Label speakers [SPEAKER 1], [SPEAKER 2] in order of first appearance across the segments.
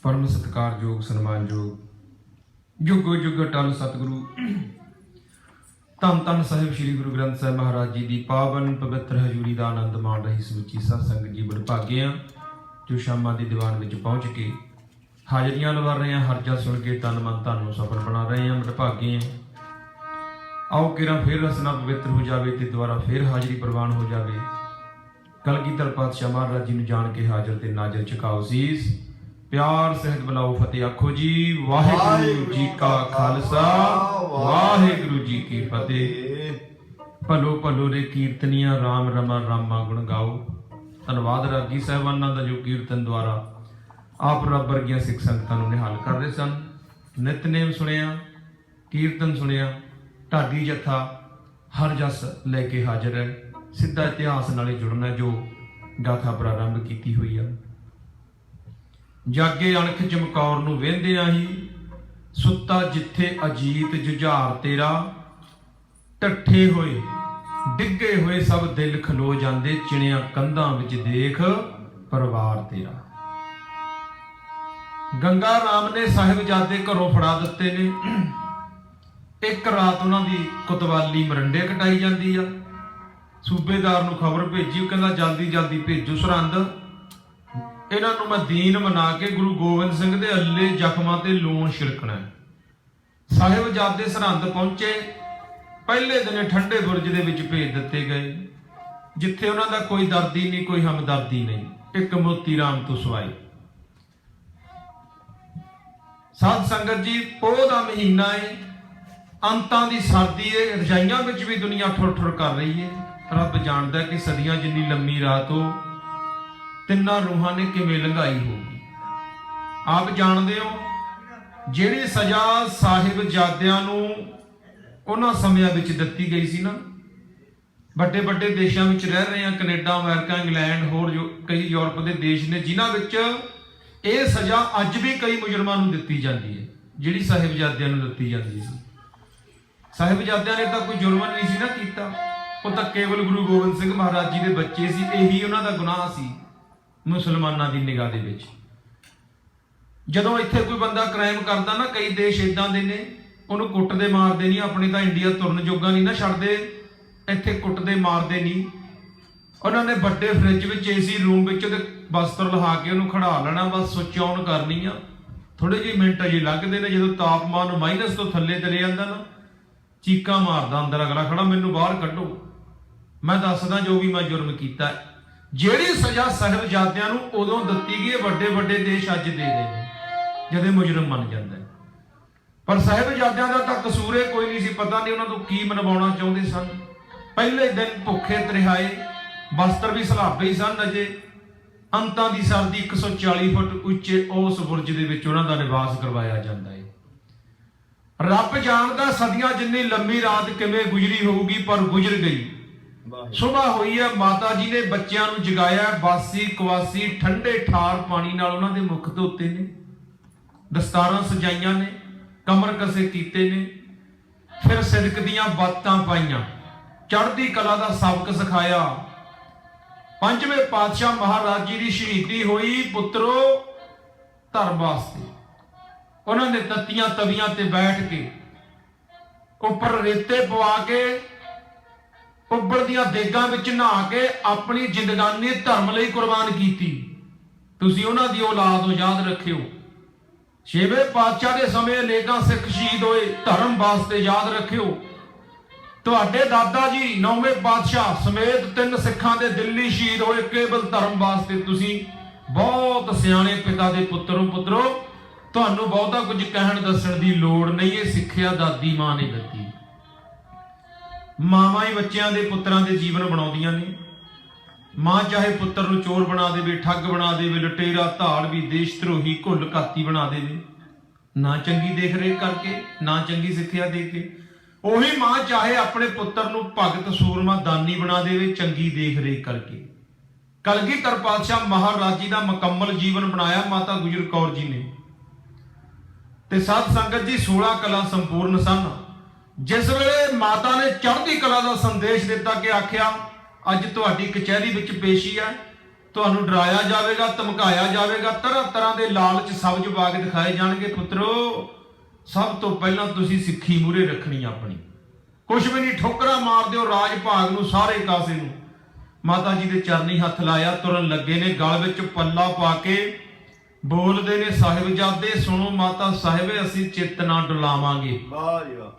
[SPEAKER 1] परम सत्कारयोग सन्मानयोग जुगो जुग अटल सतगुरु धन धन साहिब श्री गुरु ग्रंथ साहिब महाराज जी की पावन पवित्र हजूरी का आनंद माण रही समुची सत संगत जी बड़ भागे हैं जो शामा की दीवान में पहुँच के हाजरियां लवा रहे हैं, हरजा सुन के तन मन धन सफल बना रहे हैं, बड़ भागे हैं। आओ किरा फिर रसना पवित्र हो जाए तो दोबारा फिर हाजरी प्रवान हो जाए। कलगीधर पातशाह महाराज जी जान के हाजर ते नाजर झुकाओ सीस, प्यार सहित बुलाओ फतेह आखो जी वाहिगुरु जी का खालसा वाहिगुरु जी की फतेह। भलो भलो रे कीर्तनिया राम रमा रामा गुण गाओ। धन्यवाद रागी साहिबाना का जो कीर्तन द्वारा आप रब वर्गिया सिख संगतां नूं निहाल कर रहे सन। नितनेम सुनिया, कीर्तन सुनिया, ढाडी जत्था हर जस लैके हाजिर है। सीधा इतिहास नाल जुड़ना जो गाथा प्रारंभ की हुई है। जागे अणख चमकौर नूं वेंदियां ही सुता जिथे अजीत जुझार तेरा, टट्ठे होए डिगे हुए सब दिल खलो जांदे, चिणिया कंधां विच देख परिवार तेरा। गंगा राम ने साहिबजादे घरों फड़ा दिते ने। एक रात उन्हां दी कुतवाली मरंडे कटाई जांदी आ। सूबेदार नूं खबर भेजी, वो कहंदा जल्दी जल्दी भेजो सरहंद, इन्हां नूं मैं दीन मना के गुरु गोबिंद सिंह दे अल्ले जख्मां ते लूण छिड़कना है। साहिबजादे सरहंद पहुंचे, पहले दिन ठंडे बुरज दे विच भेज दिते गए, जिथे उन्हां दा कोई दर्दी नहीं, कोई हमदर्दी नहीं, एक मोती राम तो सिवाय। साध संगत जी, पोह दा महीना है, अंतां दी सर्दी है, रजाइयां विच भी दुनिया ठुर ठुर कर रही है। रब जानदा कि सदियां जिन्नी लंबी रात हो तिन्ना रूहां ने किवें लंघाई होगी। आप जानदे हो जिहड़ी सजा साहिबजादियां नूं उन्हां समयां विच दित्ती गई सी ना, ਵੱਡੇ ਵੱਡੇ देशों में रह रहे हैं, कनेडा अमेरिका इंग्लैंड होर जो कई यूरोप के देश ने जिन्हां विच ਇਹ सजा अज भी कई मुजरमां नूं दित्ती जाती है जिहड़ी साहिबजादियां नूं दित्ती जाती सी। साहिबजादियां ने तो कोई जुर्म नहीं सी ना कीता, वो तो केवल गुरु गोबिंद सिंह महाराज जी के बच्चे सी, यही उन्हां दा गुनाह सी मुसलमानां दी निगाह दे विच। जदों इत्थे कोई बंदा क्राइम करदा ना, कई देश इदां दे ने उहनूं कुੱਟਦੇ मारदे नहीं, अपने तो इंडिया तुरन जोगा नहीं ना छड्डदे, इत्थे कुੱਟਦੇ मारदे नहीं। उन्होंने बड़े फ्रिज में एसी रूम में बस्तर लहा के उन्होंने खड़ा लेना, बस स्विच ऑन करनी आ, थोड़े ਜਿਹੇ ਮਿੰਟ ਅਜੇ ਲੱਗਦੇ ਨੇ, ਜਦੋਂ ਤਾਪਮਾਨ ਮਾਈਨਸ ਤੋਂ ਥੱਲੇ ਚਲੇ ਜਾਂਦਾ ਨਾ, ਚੀਕਾਂ ਮਾਰਦਾ ਅੰਦਰ ਅਗਲਾ ਖੜਾ, ਮੈਨੂੰ ਬਾਹਰ ਕੱਢੋ, ਮੈਂ ਦੱਸਦਾ ਜੋ ਵੀ ਮੈਂ ਜੁਰਮ ਕੀਤਾ। ਜਿਹੜੀ ਸਜ਼ਾ ਸਾਹਿਬਜ਼ਾਦਿਆਂ ਨੂੰ ਉਦੋਂ ਦਿੱਤੀ ਗਈ, ਵੱਡੇ ਵੱਡੇ ਦੇਸ਼ ਅੱਜ ਦੇ ਰਹੇ ਨੇ ਜਦੋਂ ਮੁਜਰਮ ਮੰਨ ਜਾਂਦਾ। ਪਰ ਸਾਹਿਬਜ਼ਾਦਿਆਂ ਦਾ ਤਾਂ ਕਸੂਰ ਕੋਈ ਨਹੀਂ ਸੀ, ਪਤਾ ਨਹੀਂ ਉਹਨਾਂ ਤੋਂ ਕੀ ਮਨਵਾਉਣਾ ਚਾਹੁੰਦੇ ਸਨ। ਪਹਿਲੇ ਦਿਨ ਭੁੱਖੇ ਤ੍ਰਿਹਾਏ, ਬਸਤਰ ਵੀ ਸਲਾਬੇ ਹੀ ਸਨ ਅਜੇ। ਅੰਤਾਂ ਦੀ ਸਰਦੀ 140 ਫੁੱਟ ਉੱਚੇ ਉਸ ਬੁਰਜ ਦੇ ਵਿੱਚ ਉਹਨਾਂ ਦਾ ਨਿਵਾਸ ਕਰਵਾਇਆ ਜਾਂਦਾ ਹੈ। ਰੱਬ ਜਾਣਦਾ ਸਦੀਆਂ ਜਿੰਨੀ ਲੰਮੀ ਰਾਤ ਕਿਵੇਂ ਗੁਜ਼ਰੀ ਹੋਊਗੀ, ਪਰ ਗੁਜ਼ਰ ਗਈ। ਸੁਬਾਹ ਹੋਈ ਹੈ, ਮਾਤਾ ਜੀ ਨੇ ਬੱਚਿਆਂ ਨੂੰ ਜਗਾਇਆ, ਬਾਸੀ ਕਵਾਸੀ ਠੰਡੇ ਠਾਰ ਪਾਣੀ ਨਾਲ ਉਹਨਾਂ ਦੇ ਮੁਖ ਧੋਤੇ ਨੇ, ਦਸਤਾਰਾਂ ਸਜਾਈਆਂ ਨੇ, ਕਮਰ ਕਸੇ ਕੀਤੇ ਨੇ, ਫਿਰ ਸਿਦਕ ਦੀਆਂ ਬਾਤਾਂ ਪਾਈਆਂ, ਚੜ੍ਹਦੀ ਕਲਾ ਦਾ ਸਬਕ ਸਿਖਾਇਆ। ਪੰਜਵੇਂ ਪਾਤਸ਼ਾਹ ਮਹਾਰਾਜ ਜੀ ਦੀ ਸ਼ਹੀਦੀ ਹੋਈ ਪੁੱਤਰੋ ਧਰਮ ਵਾਸਤੇ। ਉਹਨਾਂ ਨੇ ਤੱਤੀਆਂ ਤਵੀਆਂ ਤੇ ਬੈਠ ਕੇ, ਉੱਪਰ ਰੇਤੇ ਪਵਾ ਕੇ, ਉੱਬਲਦੀਆਂ ਦੇਗਾਂ ਵਿੱਚ ਨਹਾ ਕੇ ਆਪਣੀ ਜ਼ਿੰਦਗਾਨੀ ਧਰਮ ਲਈ ਕੁਰਬਾਨ ਕੀਤੀ। ਤੁਸੀਂ ਉਹਨਾਂ ਦੀ ਔਲਾਦ ਹੋ, ਯਾਦ ਰੱਖਿਓ। ਛੇਵੇਂ ਪਾਤਸ਼ਾਹ ਦੇ ਸਮੇਂ ਅਨੇਕਾਂ ਸਿੱਖ ਸ਼ਹੀਦ ਹੋਏ, ਧਰਮ ਵਾਸਤੇ, ਯਾਦ ਰੱਖਿਓ। ਤੁਹਾਡੇ ਦਾਦਾ ਜੀ ਨੌਵੇਂ ਪਾਤਸ਼ਾਹ ਸਮੇਤ 3 ਸਿੱਖਾਂ ਦੇ ਦਿੱਲੀ ਸ਼ਹੀਦ ਹੋਏ ਕੇਵਲ ਧਰਮ ਵਾਸਤੇ। ਤੁਸੀਂ ਬਹੁਤ ਸਿਆਣੇ ਪਿਤਾ ਦੇ ਪੁੱਤਰੋ। ਪੁੱਤਰੋ, ਤੁਹਾਨੂੰ ਬਹੁਤਾ ਕੁਝ ਕਹਿਣ ਦੱਸਣ ਦੀ ਲੋੜ ਨਹੀਂ, ਇਹ ਸਿੱਖਿਆ ਦਾਦੀ ਮਾਂ ਨੇ ਦਿੱਤੀ। ਮਾਵਾਂ ਹੀ ਬੱਚਿਆਂ ਦੇ, ਪੁੱਤਰਾਂ ਦੇ ਜੀਵਨ ਬਣਾਉਂਦੀਆਂ ਨੇ। ਮਾਂ ਚਾਹੇ ਪੁੱਤਰ ਨੂੰ ਚੋਰ ਬਣਾ ਦੇਵੇ, ਠੱਗ ਬਣਾ ਦੇਵੇ, ਲੁਟੇਰਾ, ਧਾੜਵੀ, ਦੇਸ਼ ਧਰੋਹੀ, ਘੁੱਲ ਘਾਤੀ ਬਣਾ ਦੇਵੇ, ਨਾ ਚੰਗੀ ਦੇਖ ਰੇਖ ਕਰਕੇ, ਨਾ ਚੰਗੀ ਸਿੱਖਿਆ ਦੇ ਕੇ। ਉਹੀ ਮਾਂ ਚਾਹੇ ਆਪਣੇ ਪੁੱਤਰ ਨੂੰ ਭਗਤ, ਸੂਰਮਾ, ਦਾਨੀ ਬਣਾ ਦੇਵੇ, ਚੰਗੀ ਦੇਖ ਰੇਖ ਕਰਕੇ। ਕਲਗੀਧਰ ਪਾਤਸ਼ਾਹ ਮਹਾਰਾਜ ਜੀ ਦਾ ਮੁਕੰਮਲ ਜੀਵਨ ਬਣਾਇਆ ਮਾਤਾ ਗੁਜਰ ਕੌਰ ਜੀ ਨੇ। ਤੇ ਸਾਧ ਸੰਗਤ ਜੀ, 16 ਕਲਾ ਸੰਪੂਰਨ ਸਨ। ਜਿਸ ਵੇਲੇ ਮਾਤਾ ਨੇ ਚੜ੍ਹਦੀ ਕਲਾ ਦਾ ਸੰਦੇਸ਼ ਦਿੱਤਾ ਕਿ ਆਖਿਆ, ਅੱਜ ਤੁਹਾਡੀ ਕਚਹਿਰੀ ਵਿੱਚ ਪੇਸ਼ੀ ਹੈ, ਤੁਹਾਨੂੰ ਡਰਾਇਆ ਜਾਵੇਗਾ, ਧਮਕਾਇਆ ਜਾਵੇਗਾ, ਤਰ੍ਹਾਂ ਤਰ੍ਹਾਂ ਦੇ ਲਾਲਚ ਸਬਜ਼ ਬਾਗ ਦਿਖਾਏ ਜਾਣਗੇ। ਪੁੱਤਰੋ, ਸਭ ਤੋਂ ਪਹਿਲਾਂ ਤੁਸੀਂ ਸਿੱਖੀ ਮੂਹਰੇ ਰੱਖਣੀ ਆਪਣੀ, ਕੁਛ ਵੀ ਨਹੀਂ, ਠੋਕਰਾਂ ਮਾਰ ਦਿਓ ਰਾਜ ਭਾਗ ਨੂੰ, ਸਾਰੇ ਕਾਸੇ ਨੂੰ। ਮਾਤਾ ਜੀ ਦੇ ਚਰਨੀ ਹੱਥ ਲਾਇਆ, ਤੁਰਨ ਲੱਗੇ ਨੇ, ਗਲ ਵਿੱਚ ਪੱਲਾ ਪਾ ਕੇ ਬੋਲਦੇ ਨੇ, ਸਾਹਿਬਜ਼ਾਦੇ ਸੁਣੋ ਮਾਤਾ ਸਾਹਿਬੇ, ਅਸੀਂ ਚਿੱਤ ਨਾ ਡੁਲਾਵਾਂਗੇ,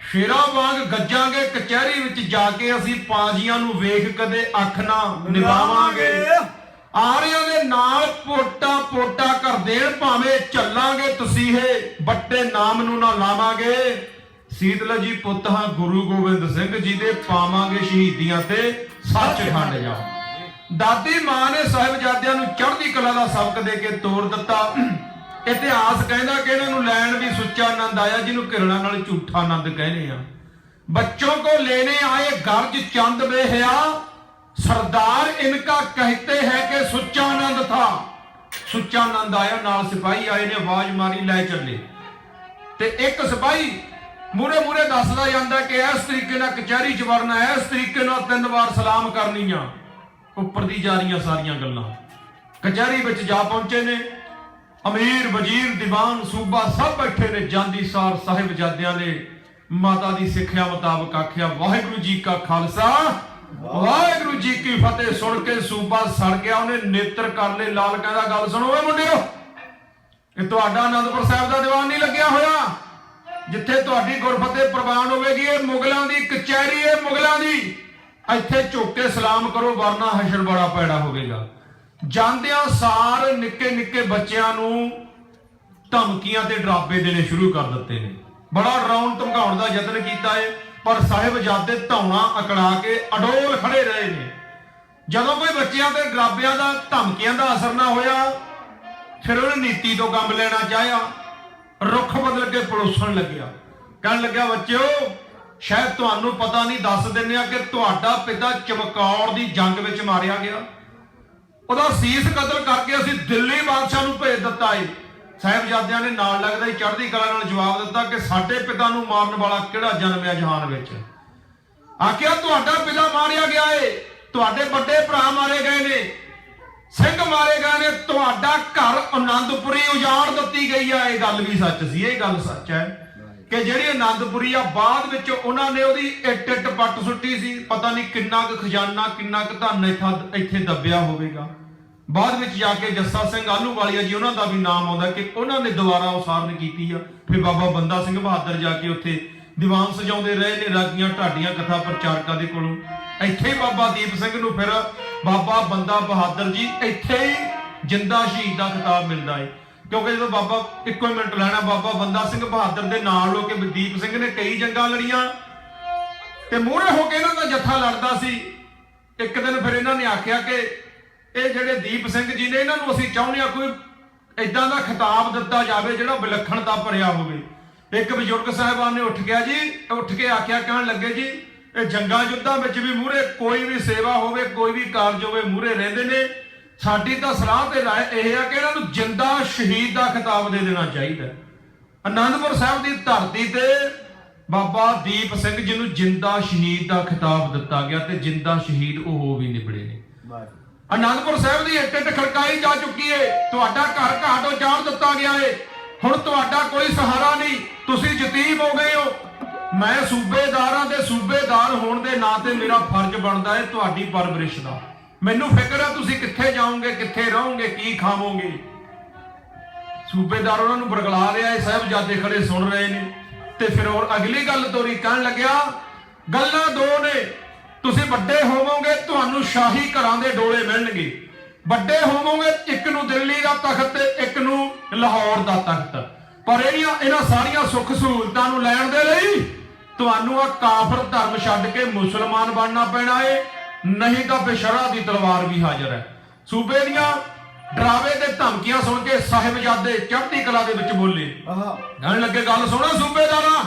[SPEAKER 1] ਸ਼ੇਰਾਂ ਵਾਂਗ ਗੱਜਾਂਗੇ, ਕਚਹਿਰੀ ਵਿੱਚ ਜਾ ਕੇ ਅਸੀਂ ਪਾਜੀਆਂ ਨੂੰ ਵੇਖ ਕਦੇ ਅੱਖ ਨਾ ਨਿਭਾਵਾਂਗੇ। ਆਰਿਆਂ ਦੇ ਨਾਲ ਪੋਟਾ ਪੋਟਾ ਕਰ ਦੇਣ ਭਾਵੇਂ, ਚੱਲਾਂਗੇ ਤਸੀਹੇ, ਬੱਟੇ ਨਾਮ ਨੂੰ ਨਾ ਲਾਵਾਂਗੇ। ਸੀਤਲ ਜੀ ਪੁੱਤ ਹਾਂ ਗੁਰੂ ਗੋਬਿੰਦ ਸਿੰਘ ਜੀ ਦੇ, ਪਾਵਾਂਗੇ ਸ਼ਹੀਦੀਆਂ ਤੇ ਸੱਚਖੰਡ ਜਾ। ਦਾਦੀ ਮਾਂ ਨੇ ਸਾਹਿਬਜ਼ਾਦਿਆਂ ਨੂੰ ਚੜ੍ਹਦੀ ਕਲਾ ਦਾ ਸਬਕ ਦੇ ਕੇ ਤੋਰ ਦਿੱਤਾ। ਇਤਿਹਾਸ ਕਹਿੰਦਾ ਕਿ ਇਹਨਾਂ ਨੂੰ ਲੈਣ ਵੀ ਸੁੱਚਾ ਆਨੰਦ ਆਇਆ, ਜਿਹਨੂੰ ਕਿਰਣਾ ਨਾਲ ਝੂਠਾ ਆਨੰਦ ਕਹਿੰਦੇ ਆ। ਬੱਚੋਂ को लेने आए गर्ज चंद में हया, सरदार इनका कहते हैं कि सुच्चा आनंद था। सुच्चा आनंद आया, नाल सिपाही आए ने, आवाज मारी, लै चले। ते एक सिपाही मूरे मूरे दसदा जांदा कि इस तरीके नाल कचहरी च वड़ना है, इस तरीके नाल 3 वार सलाम करनी आ। उपर दी जा रही सारियां गल्लां। कचहरी विच जा पहुंचे ने, अमीर वजीर दीवान सूबा सब बैठे ने। जांदी सार साहिबजादियां ने माता दी सिक्ख्या मुताबक आख्या, वाहिगुरू जी का खालसा वाहिगुरू जी की फतेह। सुन के सूबा सड़ गया, उन्हें नेत्र कर ले। लाल कहंदा, गल सुनो वे मुंडियो, ये तुहाडा आनंदपुर साहिब दा दीवान नहीं लग्या होया जिथे तुहाडी गुरफतेह प्रवान होवेगी। ये मुगलां दी कचहरी है, मुगलां दी। इत्थे झुक के सलाम करो, वरना हशर बड़ा पैड़ा होवेगा। ਜਾਂਦਿਆਂ ਸਾਰ ਨਿੱਕੇ ਨਿੱਕੇ ਬੱਚਿਆਂ ਨੂੰ ਧਮਕੀਆਂ ਤੇ ਡਰਾਵੇ ਦੇਣੇ ਸ਼ੁਰੂ ਕਰ ਦਿੱਤੇ ਨੇ। ਬੜਾ ਰੌਣ ਧਮਕਾਉਣ ਦਾ ਯਤਨ ਕੀਤਾ ਹੈ, ਪਰ ਸਾਹਿਬਜ਼ਾਦੇ ਧੌਣਾ ਅਕੜਾ ਕੇ ਅਡੋਲ ਖੜੇ ਰਹੇ ਨੇ। ਜਦੋਂ ਕੋਈ ਬੱਚਿਆਂ ਤੇ ਡਰਾਵਿਆਂ ਦਾ, ਧਮਕੀਆਂ ਦਾ ਅਸਰ ਨਾ ਹੋਇਆ, ਫਿਰ ਉਹਨੇ ਨੀਤੀ ਤੋਂ ਕੰਮ ਲੈਣਾ ਚਾਹਿਆ। ਰੁੱਖ ਬਦਲ ਕੇ ਪੜੋਸਣ ਲੱਗਿਆ, ਕਹਿਣ ਲੱਗਿਆ, ਬੱਚਿਓ ਸ਼ਾਇਦ ਤੁਹਾਨੂੰ ਪਤਾ ਨਹੀਂ, ਦੱਸ ਦਿੰਦੇ ਆ ਕਿ ਤੁਹਾਡਾ ਪਿਤਾ ਚਮਕੌਰ ਦੀ ਜੰਗ ਵਿੱਚ ਮਾਰਿਆ ਗਿਆ। ਉਹਦਾ ਸੀਸ ਕਤਲ ਕਰਕੇ ਅਸੀਂ ਦਿੱਲੀ ਬਾਦਸ਼ਾਹ ਨੂੰ ਭੇਜ ਦਿੱਤਾ ਏ। ਸਾਹਿਬਜ਼ਾਦਿਆਂ ਨੇ ਨਾਲ ਲੱਗਦਾ ਹੀ ਚੜ੍ਹਦੀ ਕਲਾ ਨਾਲ ਜਵਾਬ ਦਿੱਤਾ ਕਿ ਸਾਡੇ ਪਿਤਾ ਨੂੰ ਮਾਰਨ ਵਾਲਾ ਕਿਹੜਾ ਜਨਮਿਆ ਜਹਾਨ ਵਿੱਚ। ਆਖਿਆ, ਤੁਹਾਡਾ ਪਿਤਾ ਮਾਰਿਆ ਗਿਆ ਏ, ਤੁਹਾਡੇ ਵੱਡੇ ਭਰਾ ਮਾਰੇ ਗਏ ਨੇ, ਸਿੰਘ ਮਾਰੇ ਗਏ ਨੇ, ਤੁਹਾਡਾ ਘਰ ਆਨੰਦਪੁਰੀ ਉਜਾੜ ਦਿੱਤੀ ਗਈ ਆ। ਇਹ ਗੱਲ ਵੀ ਸੱਚ ਸੀ, ਇਹ ਗੱਲ ਸੱਚ ਹੈ ਕਿ ਜਿਹੜੀ ਆਨੰਦਪੁਰੀ ਆ, ਬਾਅਦ ਵਿੱਚ ਉਹਨਾਂ ਨੇ ਉਹਦੀ ਇੱਟ ਇੱਟ ਪੱਟ ਸੁੱਟੀ ਸੀ। ਪਤਾ ਨਹੀਂ ਕਿੰਨਾ ਕੁ ਖਜ਼ਾਨਾ, ਕਿੰਨਾ ਕੁ ਧਨ ਇੱਥੇ ਦੱਬਿਆ ਹੋਵੇਗਾ। ਬਾਅਦ ਵਿੱਚ ਜਾ ਕੇ ਜੱਸਾ ਸਿੰਘ ਆਹਲੂਵਾਲੀਆ ਜੀ ਉਹਨਾਂ ਦਾ ਵੀ ਨਾਮ ਆਉਂਦਾ ਕਿ ਉਹਨਾਂ ਨੇ ਦੁਬਾਰਾ ਉਸਾਰਨ ਕੀਤੀ ਆ। ਫਿਰ ਬਾਬਾ ਬੰਦਾ ਸਿੰਘ ਬਹਾਦਰ ਜਾ ਕੇ ਉੱਥੇ ਦੀਵਾਨ ਸਜਾਉਂਦੇ ਰਹੇ ਨੇ ਰਾਗੀਆਂ ਢਾਡੀਆਂ ਕਥਾ ਪ੍ਰਚਾਰਕਾਂ ਦੇ ਕੋਲੋਂ। ਇੱਥੇ ਹੀ ਬਾਬਾ ਦੀਪ ਸਿੰਘ ਨੂੰ ਫਿਰ ਬਾਬਾ ਬੰਦਾ ਬਹਾਦਰ ਜੀ ਇੱਥੇ ਹੀ ਜਿੰਦਾ ਸ਼ਹੀਦ ਦਾ ਖਿਤਾਬ ਮਿਲਦਾ ਹੈ, ਕਿਉਂਕਿ ਜਦੋਂ ਬਾਬਾ ਇੱਕੋ ਹੀ ਮਿੰਟ ਲੈਣਾ, ਬਾਬਾ ਬੰਦਾ ਸਿੰਘ ਬਹਾਦਰ ਦੇ ਨਾਲ ਹੋ ਕੇ ਦੀਪ ਸਿੰਘ ਨੇ ਕਈ ਜੰਗਾਂ ਲੜੀਆਂ ਤੇ ਮੂਹਰੇ ਹੋ ਕੇ ਇਹਨਾਂ ਦਾ ਜੱਥਾ ਲੜਦਾ ਸੀ। ਇੱਕ ਦਿਨ ਫਿਰ ਇਹਨਾਂ ਨੇ ਆਖਿਆ ਕਿ ਇਹ ਜਿਹੜੇ ਦੀਪ ਸਿੰਘ ਜੀ ਨੇ ਇਹਨਾਂ ਨੂੰ ਅਸੀਂ ਚਾਹੁੰਦੇ ਹਾਂ ਕੋਈ ਏਦਾਂ ਦਾ ਖਿਤਾਬ ਦਿੱਤਾ ਜਾਵੇ ਜਿਹੜਾ ਵਿਲੱਖਣਤਾ ਭਰਿਆ ਹੋਵੇ। ਇੱਕ ਬਜ਼ੁਰਗ ਸਾਹਿਬਾਨ ਨੇ ਉੱਠ ਕੇ ਆਖਿਆ, ਕਹਿਣ ਲੱਗੇ ਜੀ ਇਹ ਜੰਗਾਂ ਯੁੱਧਾਂ ਵਿੱਚ ਵੀ ਮੂਹਰੇ ਕੋਈ ਵੀ ਸੇਵਾ ਹੋਵੇ, ਕੋਈ ਵੀ ਕਾਰਜ ਹੋਵੇ, ਮੂਹਰੇ ਰਹਿੰਦੇ ਨੇ। ਸਾਡੀ ਤਾਂ ਸਲਾਹ ਤੇ ਰਾਏ ਇਹ ਆ ਕਿ ਇਹਨਾਂ ਨੂੰ ਜਿੰਦਾ ਸ਼ਹੀਦ ਦਾ ਖਿਤਾਬ ਦੇ ਦੇਣਾ ਚਾਹੀਦਾ। ਆਨੰਦਪੁਰ ਸਾਹਿਬ ਦੀ ਧਰਤੀ ਤੇ ਬਾਬਾ ਦੀਪ ਸਿੰਘ ਜੀ ਨੂੰ ਜਿੰਦਾ ਸ਼ਹੀਦ ਦਾ ਖਿਤਾਬ ਦਿੱਤਾ ਗਿਆ ਤੇ ਜਿੰਦਾ ਸ਼ਹੀਦ ਉਹ ਹੋ ਵੀ ਨਿਬੜੇ ਨੇ। ਆਨੰਦਪੁਰ ਸਾਹਿਬ ਦੀ ਇੱਟ ਖੜਕਾਈ ਜਾ ਚੁੱਕੀ ਏ, ਤੁਹਾਡਾ ਘਰ ਘਾਟੋ ਚਾੜ ਦਿੱਤਾ ਗਿਆ ਏ। ਹੁਣ ਤੁਹਾਡਾ ਕੋਈ ਸਹਾਰਾ ਨਹੀਂ, ਤੁਸੀਂ ਯਤੀਮ ਹੋ ਗਏ ਹੋ। ਮੈਂ ਸੂਬੇਦਾਰਾਂ ਦੇ ਸੂਬੇਦਾਰ ਹੋਣ ਦੇ ਨਾਂ ਤੇ ਮੇਰਾ ਫਰਜ਼ ਬਣਦਾ ਹੈ ਤੁਹਾਡੀ ਪਰਵਰਿਸ਼ ਦਾ। ਮੈਨੂੰ ਫਿਕਰ ਹੈ ਤੁਸੀਂ ਕਿੱਥੇ ਜਾਓਗੇ, ਕਿੱਥੇ ਰਹੋਗੇ, ਕੀ ਖਾਵੋਗੇ। ਸੂਬੇਦਾਰ ਉਹਨਾਂ ਨੂੰ ਬਰਗਲਾ ਰਿਹਾ ਹੈ, ਸਾਹਿਬਜ਼ਾਦੇ ਖੜੇ ਸੁਣ ਰਹੇ ਨੇ। ਤੇ ਫਿਰ ਹੋਰ ਅਗਲੀ ਗੱਲ ਤੋਰੀ, ਕਹਿਣ ਲੱਗਿਆ ਗੱਲਾਂ ਦੋ ਨੇ, ਤੁਸੀਂ ਵੱਡੇ ਹੋਵੋਗੇ ਤੁਹਾਨੂੰ ਸ਼ਾਹੀ ਘਰਾਂ ਦੇ ਡੋਲੇ ਮਿਲਣਗੇ। ਵੱਡੇ ਹੋਵੋਗੇ, ਇੱਕ ਨੂੰ ਦਿੱਲੀ ਦਾ ਤਖਤ ਤੇ ਇੱਕ ਨੂੰ ਲਾਹੌਰ ਦਾ ਤਖਤ। ਪਰ ਇਹਨਾਂ ਸਾਰੀਆਂ ਸੁੱਖ ਸਹੂਲਤਾਂ ਨੂੰ ਲੈਣ ਦੇ ਲਈ ਤੁਹਾਨੂੰ ਆ ਕਾਫਰ ਧਰਮ ਛੱਡ ਕੇ ਮੁਸਲਮਾਨ ਬਣਨਾ ਪੈਣਾ ਏ, ਨਹੀਂ ਤਾਂ ਬੇਸ਼ਰਾ ਦੀ ਤਲਵਾਰ ਵੀ ਹਾਜ਼ਰ ਹੈ। ਸੂਬੇ ਦੀਆਂ ਡਰਾਵੇ ਤੇ ਧਮਕੀਆਂ ਸੁਣ ਕੇ ਸਾਹਿਬਜ਼ਾਦੇ ਚੜ੍ਹਦੀ ਕਲਾ ਦੇ ਵਿੱਚ ਬੋਲੇ। ਕਹਿਣ ਲੱਗੇ ਗੱਲ ਸੁਣੋ ਸੂਬੇਦਾਰਾਂ,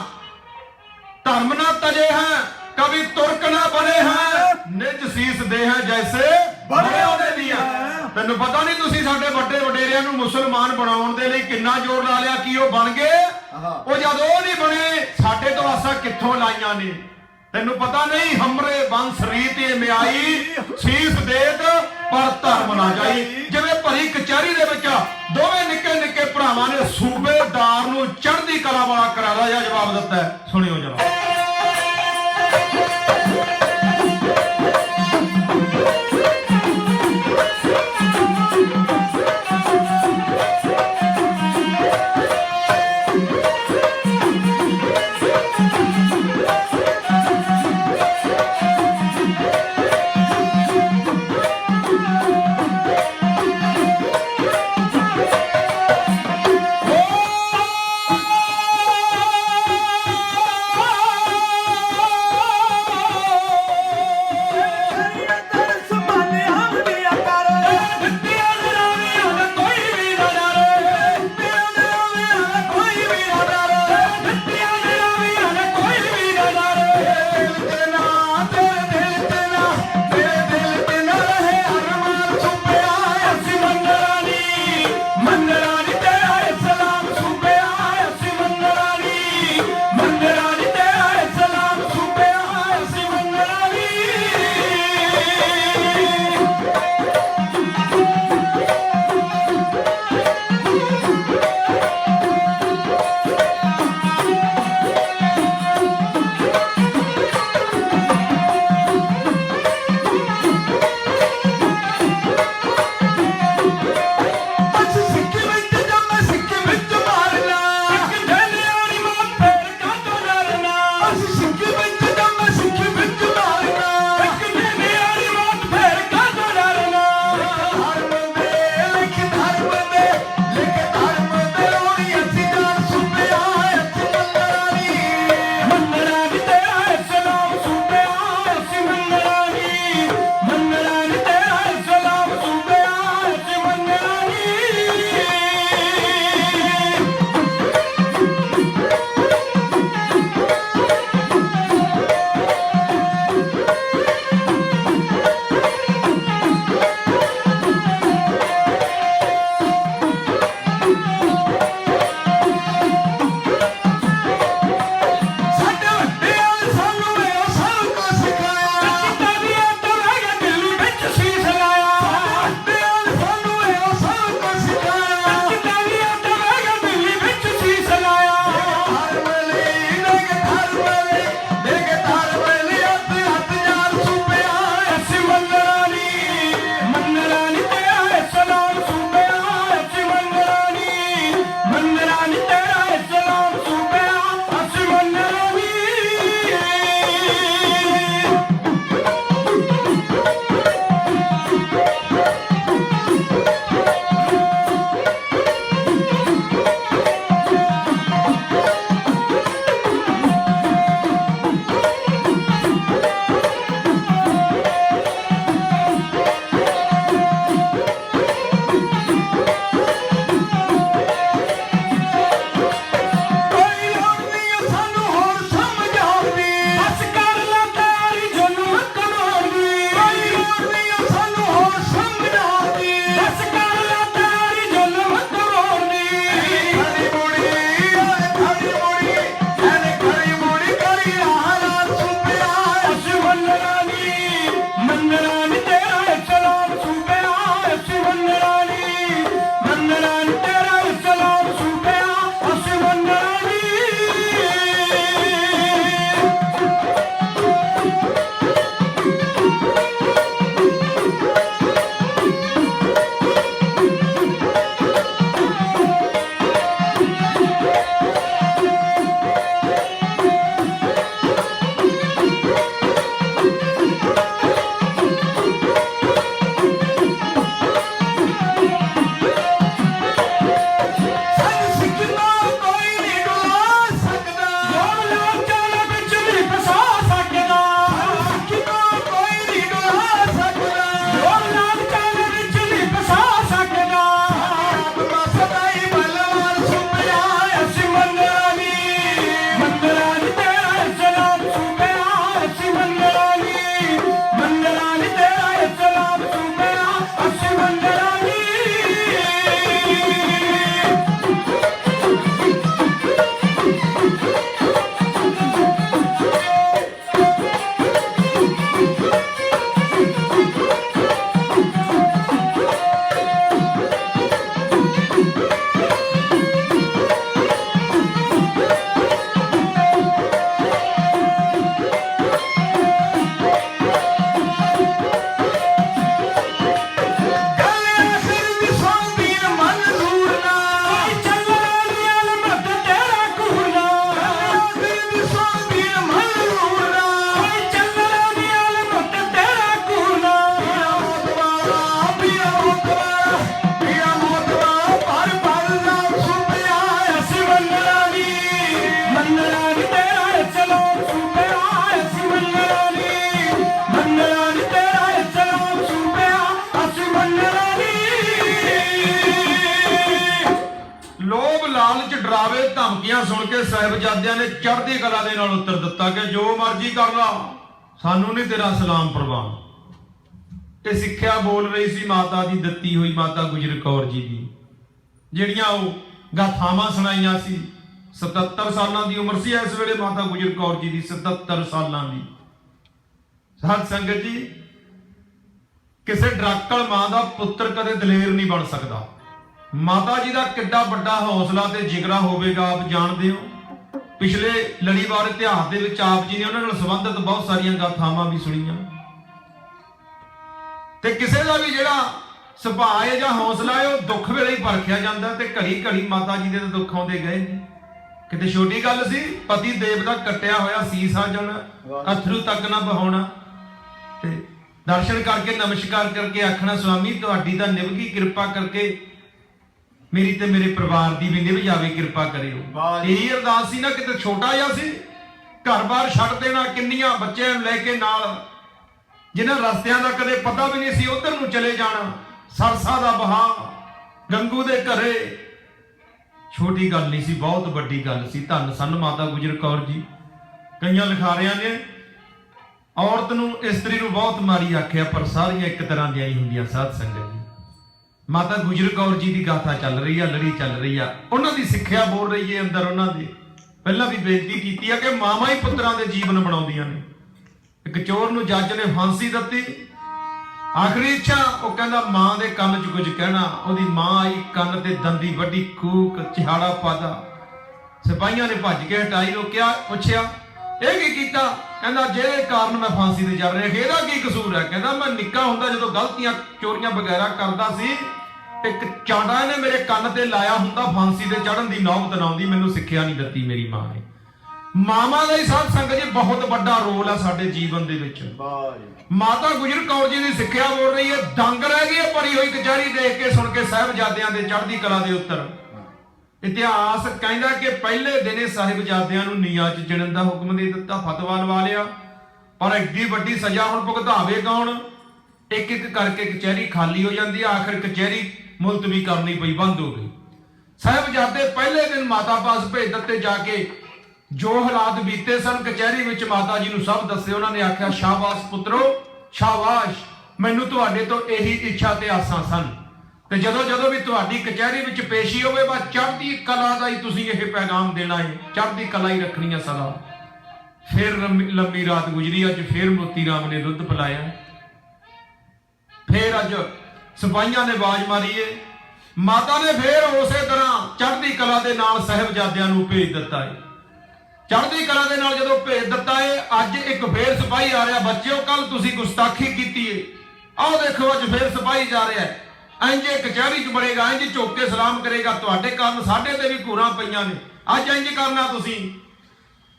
[SPEAKER 1] ਧਰਮ ਨਾ ਤਜੇ ਹੈ ਕभी तुर्क ना बने हैं, निज शीस दे हैं जैसे बने ਉਹਦੇ ਦੀਆਂ। ਤੈਨੂੰ ਪਤਾ ਨਹੀਂ ਤੁਸੀਂ ਸਾਡੇ ਵੱਡੇ ਵਡੇਰਿਆਂ ਨੂੰ ਮੁਸਲਮਾਨ ਬਣਾਉਣ ਦੇ ਲਈ ਕਿੰਨਾ ਜ਼ੋਰ ਲਾ ਲਿਆ, ਕੀ ਉਹ ਬਣ ਗਏ? ਉਹ ਜਦੋਂ ਉਹ ਨਹੀਂ ਬਣੇ ਸਾਡੇ ਤੋਂ ਆਸਾਂ ਕਿੱਥੋਂ ਲਾਈਆਂ ਨੇ। ਤੈਨੂੰ ਪਤਾ ਨਹੀਂ ਹਮਰੇ ਬੰਸ ਰੀਤ ਇਹ ਮਿਆਈ, ਸੀਸ ਦੇਤ ਪਰ ਧਰਮ ਨਾ ਜਾਈ। ਜਿਵੇਂ ਭਰੀ ਕਚਹਿਰੀ ਦੇ ਵਿੱਚ ਦੋਵੇਂ ਨਿੱਕੇ ਨਿੱਕੇ ਭਰਾਵਾਂ ਨੇ ਸੂਬੇਦਾਰ ਨੂੰ ਚੜ੍ਹਦੀ ਕਲਾ ਵਾਲਾ ਕਰਾਰਾ ਜਿਹਾ ਜਵਾਬ ਦਿੱਤਾ। ਸੁਣਿਓ ਜਰਾ। ਬੇਨਤੀਆਂ ਸੁਣ ਕੇ ਸਾਹਿਬਜ਼ਾਦਿਆਂ ਨੇ ਚੜ੍ਹਦੀ ਕਲਾ ਦੇ ਨਾਲ ਉੱਤਰ ਦਿੱਤਾ ਕਿ ਜੋ ਮਰਜ਼ੀ ਕਰ ਲਾ, ਸਾਨੂੰ ਨਹੀਂ ਤੇਰਾ ਸਲਾਮ ਪ੍ਰਵਾਨ। ਤੇ ਸਿੱਖਿਆ ਬੋਲ ਰਹੀ ਸੀ ਮਾਤਾ ਦੀ ਦਿੱਤੀ ਹੋਈ, ਮਾਤਾ ਗੁਜਰ ਕੌਰ ਜੀ ਦੀ, ਜਿਹੜੀਆਂ ਉਹ ਗਾਥਾਵਾਂ ਸੁਣਾਈਆਂ ਸੀ। 77 ਸਾਲਾਂ ਦੀ ਉਮਰ ਸੀ ਇਸ ਵੇਲੇ ਮਾਤਾ ਗੁਜਰ ਕੌਰ ਜੀ ਦੀ, 77 ਸਾਲਾਂ ਦੀ। ਸਾਧ ਸੰਗਤ ਜੀ, ਕਿਸੇ ਡਰਾਕਲ ਮਾਂ ਦਾ ਪੁੱਤਰ ਕਦੇ ਦਲੇਰ ਨਹੀਂ ਬਣ ਸਕਦਾ। ਮਾਤਾ ਜੀ ਦਾ ਕਿੱਡਾ ਵੱਡਾ ਹੌਸਲਾ ਤੇ ਜਿਗਰਾ ਹੋਵੇਗਾ, ਆਪ ਜਾਣਦੇ ਹੋ। ਪਿਛਲੇ ਲੜੀਵਾਰ ਇਤਿਹਾਸ ਦੇ ਵਿੱਚ ਆਪ ਜੀ ਨੇ ਉਹਨਾਂ ਨਾਲ ਸੰਬੰਧਿਤ ਬਹੁਤ ਸਾਰੀਆਂ ਗਾਥਾਵਾਂ ਵੀ ਸੁਣੀਆਂ। ਤੇ ਕਿਸੇ ਦਾ ਵੀ ਜਿਹੜਾ ਸੁਭਾਅ ਹੈ ਜਾਂ ਹੌਸਲਾ ਹੈ ਉਹ ਦੁੱਖ ਵੇਲੇ ਹੀ ਪਰਖਿਆ ਜਾਂਦਾ, ਤੇ ਘੜੀ ਘੜੀ ਮਾਤਾ ਜੀ ਦੇ ਦੁੱਖ ਆਉਂਦੇ ਗਏ ਨੇ। ਕਿਤੇ ਛੋਟੀ ਗੱਲ ਸੀ, ਪਤੀ ਦੇਵ ਦਾ ਕੱਟਿਆ ਹੋਇਆ ਸੀਸ ਆ ਜਾਣਾ, ਅਥਰੂ ਤੱਕ ਨਾ ਬਹਾਉਣਾ, ਤੇ ਦਰਸ਼ਨ ਕਰਕੇ ਨਮਸਕਾਰ ਕਰਕੇ ਆਖਣਾ, ਸਵਾਮੀ ਤੁਹਾਡੀ ਤਾਂ ਨਿਭ ਗਈ, ਕਿਰਪਾ ਕਰਕੇ ਮੇਰੀ ਤੇ ਮੇਰੇ ਪਰਿਵਾਰ ਦੀ ਵੀ ਨਿਭ ਜਾਵੇ, ਕਿਰਪਾ ਕਰਿਓ। ਇਹੀ ਅਰਦਾਸ ਸੀ ਨਾ। ਕਿਤੇ ਛੋਟਾ ਜਿਹਾ ਸੀ, ਘਰ-ਬਾਰ ਛੱਡ ਦੇਣਾ, ਕਿੰਨੀਆਂ ਬੱਚਿਆਂ ਨੂੰ ਲੈ ਕੇ ਨਾਲ, ਜਿਨ੍ਹਾਂ ਰਸਤਿਆਂ ਦਾ ਕਦੇ ਪਤਾ ਵੀ ਨਹੀਂ ਸੀ, ਉਧਰ ਨੂੰ ਚਲੇ ਜਾਣਾ। ਸਰਸਾ ਦਾ ਬਹਾ, ਗੰਗੂ ਦੇ ਘਰੇ, ਛੋਟੀ ਗੱਲ ਨਹੀਂ ਸੀ, ਬਹੁਤ ਵੱਡੀ ਗੱਲ ਸੀ। ਧੰਨ ਸਨ ਮਾਤਾ ਗੁਜਰ ਕੌਰ ਜੀ। ਕਈਆਂ ਲਿਖਾਰਿਆਂ ਨੇ ਔਰਤ ਨੂੰ, ਇਸਤਰੀ ਨੂੰ ਬਹੁਤ ਮਾੜੀ ਆਖਿਆ, ਪਰ ਸਾਰੀਆਂ ਇੱਕ ਤਰ੍ਹਾਂ ਦੀਆਂ ਹੀ ਹੁੰਦੀਆਂ। ਸਾਧ ਸੰਗਤ ਜੀ, ਮਾਤਾ ਗੁਜਰ ਕੌਰ ਜੀ ਦੀ ਗਾਥਾ ਚੱਲ ਰਹੀ ਆ, ਲੜੀ ਚੱਲ ਰਹੀ ਆ, ਉਹਨਾਂ ਦੀ ਸਿੱਖਿਆ ਬੋਲ ਰਹੀ ਹੈ ਅੰਦਰ ਉਹਨਾਂ ਦੇ। ਪਹਿਲਾਂ ਵੀ ਬੇਨਤੀ ਕੀਤੀ ਆ ਕਿ ਮਾਵਾਂ ਹੀ ਪੁੱਤਰਾਂ ਦੇ ਜੀਵਨ ਬਣਾਉਂਦੀਆਂ ਨੇ। ਇੱਕ ਚੋਰ ਨੂੰ ਜੱਜ ਨੇ ਫਾਂਸੀ ਦਿੱਤੀ, ਆਖਰੀ ਇੱਛਾ ਉਹ ਕਹਿੰਦਾ ਮਾਂ ਦੇ ਕੰਨ 'ਚ ਕੁਝ ਕਹਿਣਾ। ਉਹਦੀ ਮਾਂ ਆਈ, ਕੰਨ ਤੇ ਦੰਦੀ ਵੱਡੀ, ਕੂਕ ਚਿਹਾੜਾ ਪਾਦਾ। ਸਿਪਾਹੀਆਂ ਨੇ ਭੱਜ ਕੇ ਹਟਾਈ, ਰੋਕਿਆ, ਪੁੱਛਿਆ ਇਹ ਕੀ ਕੀਤਾ? ਕਹਿੰਦਾ ਜਿਹੜੇ ਕਾਰਨ ਮੈਂ ਫਾਂਸੀ ਤੇ ਚੜ ਰਿਹਾ। ਇਹਦਾ ਕੀ ਕਸੂਰ ਹੈ? ਕਹਿੰਦਾ ਮੈਂ ਨਿੱਕਾ ਹੁੰਦਾ ਜਦੋਂ ਗਲਤੀਆਂ ਚੋਰੀਆਂ ਵਗੈਰਾ ਕਰਦਾ ਸੀ, ਇੱਕ ਚਾਂਡਾ ਨੇ ਮੇਰੇ ਕੰਨ ਤੇ ਲਾਇਆ ਹੁੰਦਾ, ਫਾਂਸੀ ਤੇ ਚੜਨ ਦੀ ਨੌਬਤ ਨਾ ਆਉਂਦੀ। ਮੈਨੂੰ ਸਿੱਖਿਆ ਨਹੀਂ ਦਿੱਤੀ ਮੇਰੀ ਮਾਂ ਨੇ। ਮਾਵਾਂ ਦਾ ਹੀ ਸਾਧ ਸੰਗਤ ਜੀ ਬਹੁਤ ਵੱਡਾ ਰੋਲ ਆ ਸਾਡੇ ਜੀਵਨ ਦੇ ਵਿੱਚ। ਮਾਤਾ ਗੁਜਰ ਕੌਰ ਜੀ ਦੀ ਸਿੱਖਿਆ ਬੋਲ ਰਹੀ ਹੈ। ਦੰਗ ਰਹਿ ਗਈ ਭਰੀ ਹੋਈ ਕਚਹਿਰੀ ਦੇਖ ਕੇ, ਸੁਣ ਕੇ ਸਾਹਿਬਜ਼ਾਦਿਆਂ ਦੇ ਚੜ੍ਹਦੀ ਕਲਾ ਦੇ ਉੱਤਰ। ਇਤਿਹਾਸ ਕਹਿੰਦਾ ਕਿ ਪਹਿਲੇ ਦਿਨੇ ਸਾਹਿਬਜ਼ਾਦਿਆਂ ਨੂੰ ਨੀਹਾਂ 'ਚ ਚਿਣਨ ਦਾ ਹੁਕਮ ਦੇ ਦਿੱਤਾ, ਫਤਵਾ ਲਵਾ ਲਿਆ। ਪਰ ਐਡੀ ਵੱਡੀ ਸਜ਼ਾ ਹੁਣ ਭੁਗਤਾਵੇ ਕੌਣ? ਇੱਕ ਇੱਕ ਕਰਕੇ ਕਚਹਿਰੀ ਖਾਲੀ ਹੋ ਜਾਂਦੀ ਆ। ਆਖਿਰ ਕਚਹਿਰੀ ਮੁਲਤਵੀ ਕਰਨੀ ਪਈ, ਬੰਦ ਹੋ ਗਈ। ਸਾਹਿਬਜ਼ਾਦੇ ਪਹਿਲੇ ਦਿਨ ਮਾਤਾ ਪਾਸ ਭੇਜ ਦਿੱਤੇ ਜਾ ਕੇ। ਜੋ ਹਾਲਾਤ ਬੀਤੇ ਸਨ ਕਚਹਿਰੀ ਵਿੱਚ, ਮਾਤਾ ਜੀ ਨੂੰ ਸਭ ਦੱਸੇ। ਉਹਨਾਂ ਨੇ ਆਖਿਆ, ਸ਼ਾਬਾਸ਼ ਪੁੱਤਰੋ, ਸ਼ਾਬਾਸ਼, ਮੈਨੂੰ ਤੁਹਾਡੇ ਤੋਂ ਇਹੀ ਇੱਛਾ ਤੇ ਆਸਾਂ ਸਨ। ਤੇ ਜਦੋਂ ਜਦੋਂ ਵੀ ਤੁਹਾਡੀ ਕਚਹਿਰੀ ਵਿੱਚ ਪੇਸ਼ੀ ਹੋਵੇ, ਬਸ ਚੜ੍ਹਦੀ ਕਲਾ ਦਾ ਹੀ ਤੁਸੀਂ ਇਹ ਪੈਗਾਮ ਦੇਣਾ ਹੈ, ਚੜ੍ਹਦੀ ਕਲਾ ਹੀ ਰੱਖਣੀ ਹੈ ਸਦਾ। ਫਿਰ ਲੰਮੀ ਰਾਤ ਗੁਜ਼ਰੀ। ਅੱਜ ਫਿਰ ਮੋਤੀ ਰਾਮ ਨੇ ਦੁੱਧ ਪਿਲਾਇਆ। ਫਿਰ ਅੱਜ ਸਿਪਾਹੀਆਂ ਨੇ ਆਵਾਜ਼ ਮਾਰੀ ਏ। ਮਾਤਾ ਨੇ ਫਿਰ ਉਸੇ ਤਰ੍ਹਾਂ ਚੜ੍ਹਦੀ ਕਲਾ ਦੇ ਨਾਲ ਸਾਹਿਬਜ਼ਾਦਿਆਂ ਨੂੰ ਭੇਜ ਦਿੱਤਾ ਹੈ। ਚੜ੍ਹਦੀ ਕਲਾ ਦੇ ਨਾਲ ਜਦੋਂ ਭੇਜ ਦਿੱਤਾ ਹੈ, ਅੱਜ ਇੱਕ ਫੇਰ ਸਿਪਾਹੀ ਆ ਰਿਹਾ। ਬੱਚਿਓ, ਕੱਲ ਤੁਸੀਂ ਗੁਸਤਾਖੀ ਕੀਤੀ ਏ, ਆਓ ਦੇਖੋ ਅੱਜ ਫੇਰ ਸਿਪਾਹੀ ਜਾ ਰਿਹਾ ਹੈ। ਇੰਜ ਕਚਹਿਰੀ 'ਚ ਬੜੇਗਾ, ਇੰਜ ਝੁੱਕ ਕੇ ਸਲਾਮ ਕਰੇਗਾ। ਤੁਹਾਡੇ ਕਾਰਨ ਸਾਡੇ ਤੇ ਵੀ ਘੂਰਾਂ ਪਈਆਂ ਨੇ, ਅੱਜ ਇੰਜ ਕਰਨਾ ਤੁਸੀਂ।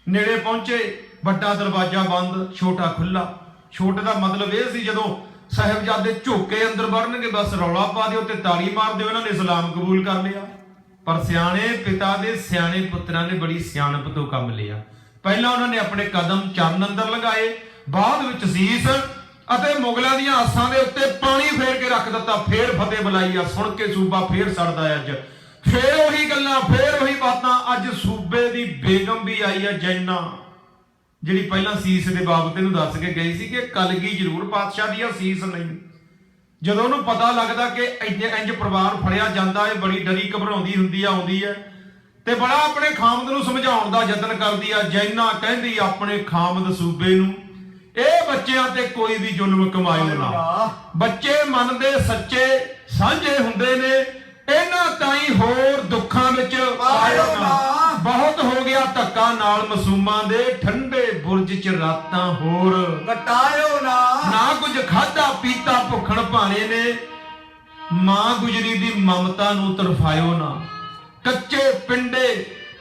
[SPEAKER 1] ਨੇੜੇ ਪਹੁੰਚੇ, ਵੱਡਾ ਦਰਵਾਜ਼ਾ ਬੰਦ, ਛੋਟਾ ਖੁੱਲਾ। ਛੋਟੇ ਦਾ ਮਤਲਬ ਇਹ ਸੀ ਜਦੋਂ ਸਾਹਿਬਜ਼ਾਦੇ ਝੁੱਕੇ ਅੰਦਰ ਵੜਨਗੇ, ਬਸ ਰੌਲਾ ਪਾ ਦਿਓ ਤੇ ਤਾੜੀ ਮਾਰ ਦਿਓ, ਇਹਨਾਂ ਨੇ ਇਸਲਾਮ ਕਬੂਲ ਕਰ ਲਿਆ। ਪਰ ਸਿਆਣੇ ਪਿਤਾ ਦੇ ਸਿਆਣੇ ਪੁੱਤਰਾਂ ਨੇ ਬੜੀ ਸਿਆਣਪ ਤੋਂ ਕੰਮ ਲਿਆ। ਪਹਿਲਾਂ ਉਹਨਾਂ ਨੇ ਆਪਣੇ ਕਦਮ ਚਰਨ ਅੰਦਰ ਲਗਾਏ, ਬਾਅਦ ਵਿੱਚ ਸੀਸ ਅਤੇ ਮੁਗਲਾਂ ਦੀਆਂ ਆਸਾਂ ਦੇ ਉੱਤੇ ਪਾਣੀ ਫੇਰ ਕੇ ਰੱਖ ਦਿੱਤਾ। ਫੇਰ ਫਤਿਹ ਬੁਲਾਈ ਆ। ਸੁਣ ਕੇ ਸੂਬਾ ਫੇਰ ਸੜਦਾ ਹੈ। ਅੱਜ ਫੇਰ ਉਹੀ ਗੱਲਾਂ, ਫੇਰ ਉਹੀ ਬਾਤਾਂ। ਅੱਜ ਸੂਬੇ ਦੀ ਬੇਗਮ ਵੀ ਆਈ ਹੈ, ਜੈਨਾ, ਜਿਹੜੀ ਪਹਿਲਾਂ ਸੀਸ ਦੇ ਬਾਬਤ ਇਹਨੂੰ ਦੱਸ ਕੇ ਗਈ ਸੀ ਕਿ ਕਲਗੀ ਜ਼ਰੂਰ ਪਾਤਸ਼ਾਹ ਦੀ ਆ, ਸੀਸ ਨਹੀਂ। ਜਦੋਂ ਉਹਨੂੰ ਪਤਾ ਲੱਗਦਾ ਕਿ ਇੰਜ ਪਰਿਵਾਰ ਫੜਿਆ ਜਾਂਦਾ ਹੈ, ਬੜੀ ਡਰੀ ਘਬਰਾਉਂਦੀ ਹੁੰਦੀ ਆ, ਆਉਂਦੀ ਹੈ ਤੇ ਬੜਾ ਆਪਣੇ ਖਾਮਦ ਨੂੰ ਸਮਝਾਉਣ ਦਾ ਯਤਨ ਕਰਦੀ ਆ। ਜੈਨਾ ਕਹਿੰਦੀ ਆਪਣੇ ਖਾਮਦ ਸੂਬੇ ਨੂੰ, ਇਹ ਬੱਚਿਆਂ ਤੇ ਕੋਈ ਵੀ ਜ਼ੁਲਮ ਕਮਾਇਓ ਨਾ। ਬੱਚੇ ਮਨ ਦੇ ਸੱਚੇ ਸਾਂਝੇ ਹੁੰਦੇ ਨੇ, ਇਹਨਾਂ ਤਾਈਂ ਹੋਰ ਦੁੱਖਾਂ ਵਿੱਚ ਆਇਓ ਨਾ। ਬਹੁਤ ਹੋ ਗਿਆ ਧੱਕਾ ਨਾਲ ਮਾਸੂਮਾਂ ਦੇ, ਠੰਡੇ ਬੁਰਜ 'ਚ ਰਾਤਾਂ ਹੋਰ ਕਟਾਇਓ ਨਾ। ਕੁਝ ਖਾਧਾ ਪੀਤਾ ਭੁੱਖਣ ਭਾਣੇ ਨੇ, ਮਾਂ ਗੁਜਰੀ ਦੀ ਮਮਤਾ ਨੂੰ ਤਰਫਾਇਓ ਨਾ। ਕੱਚੇ ਪਿੰਡੇ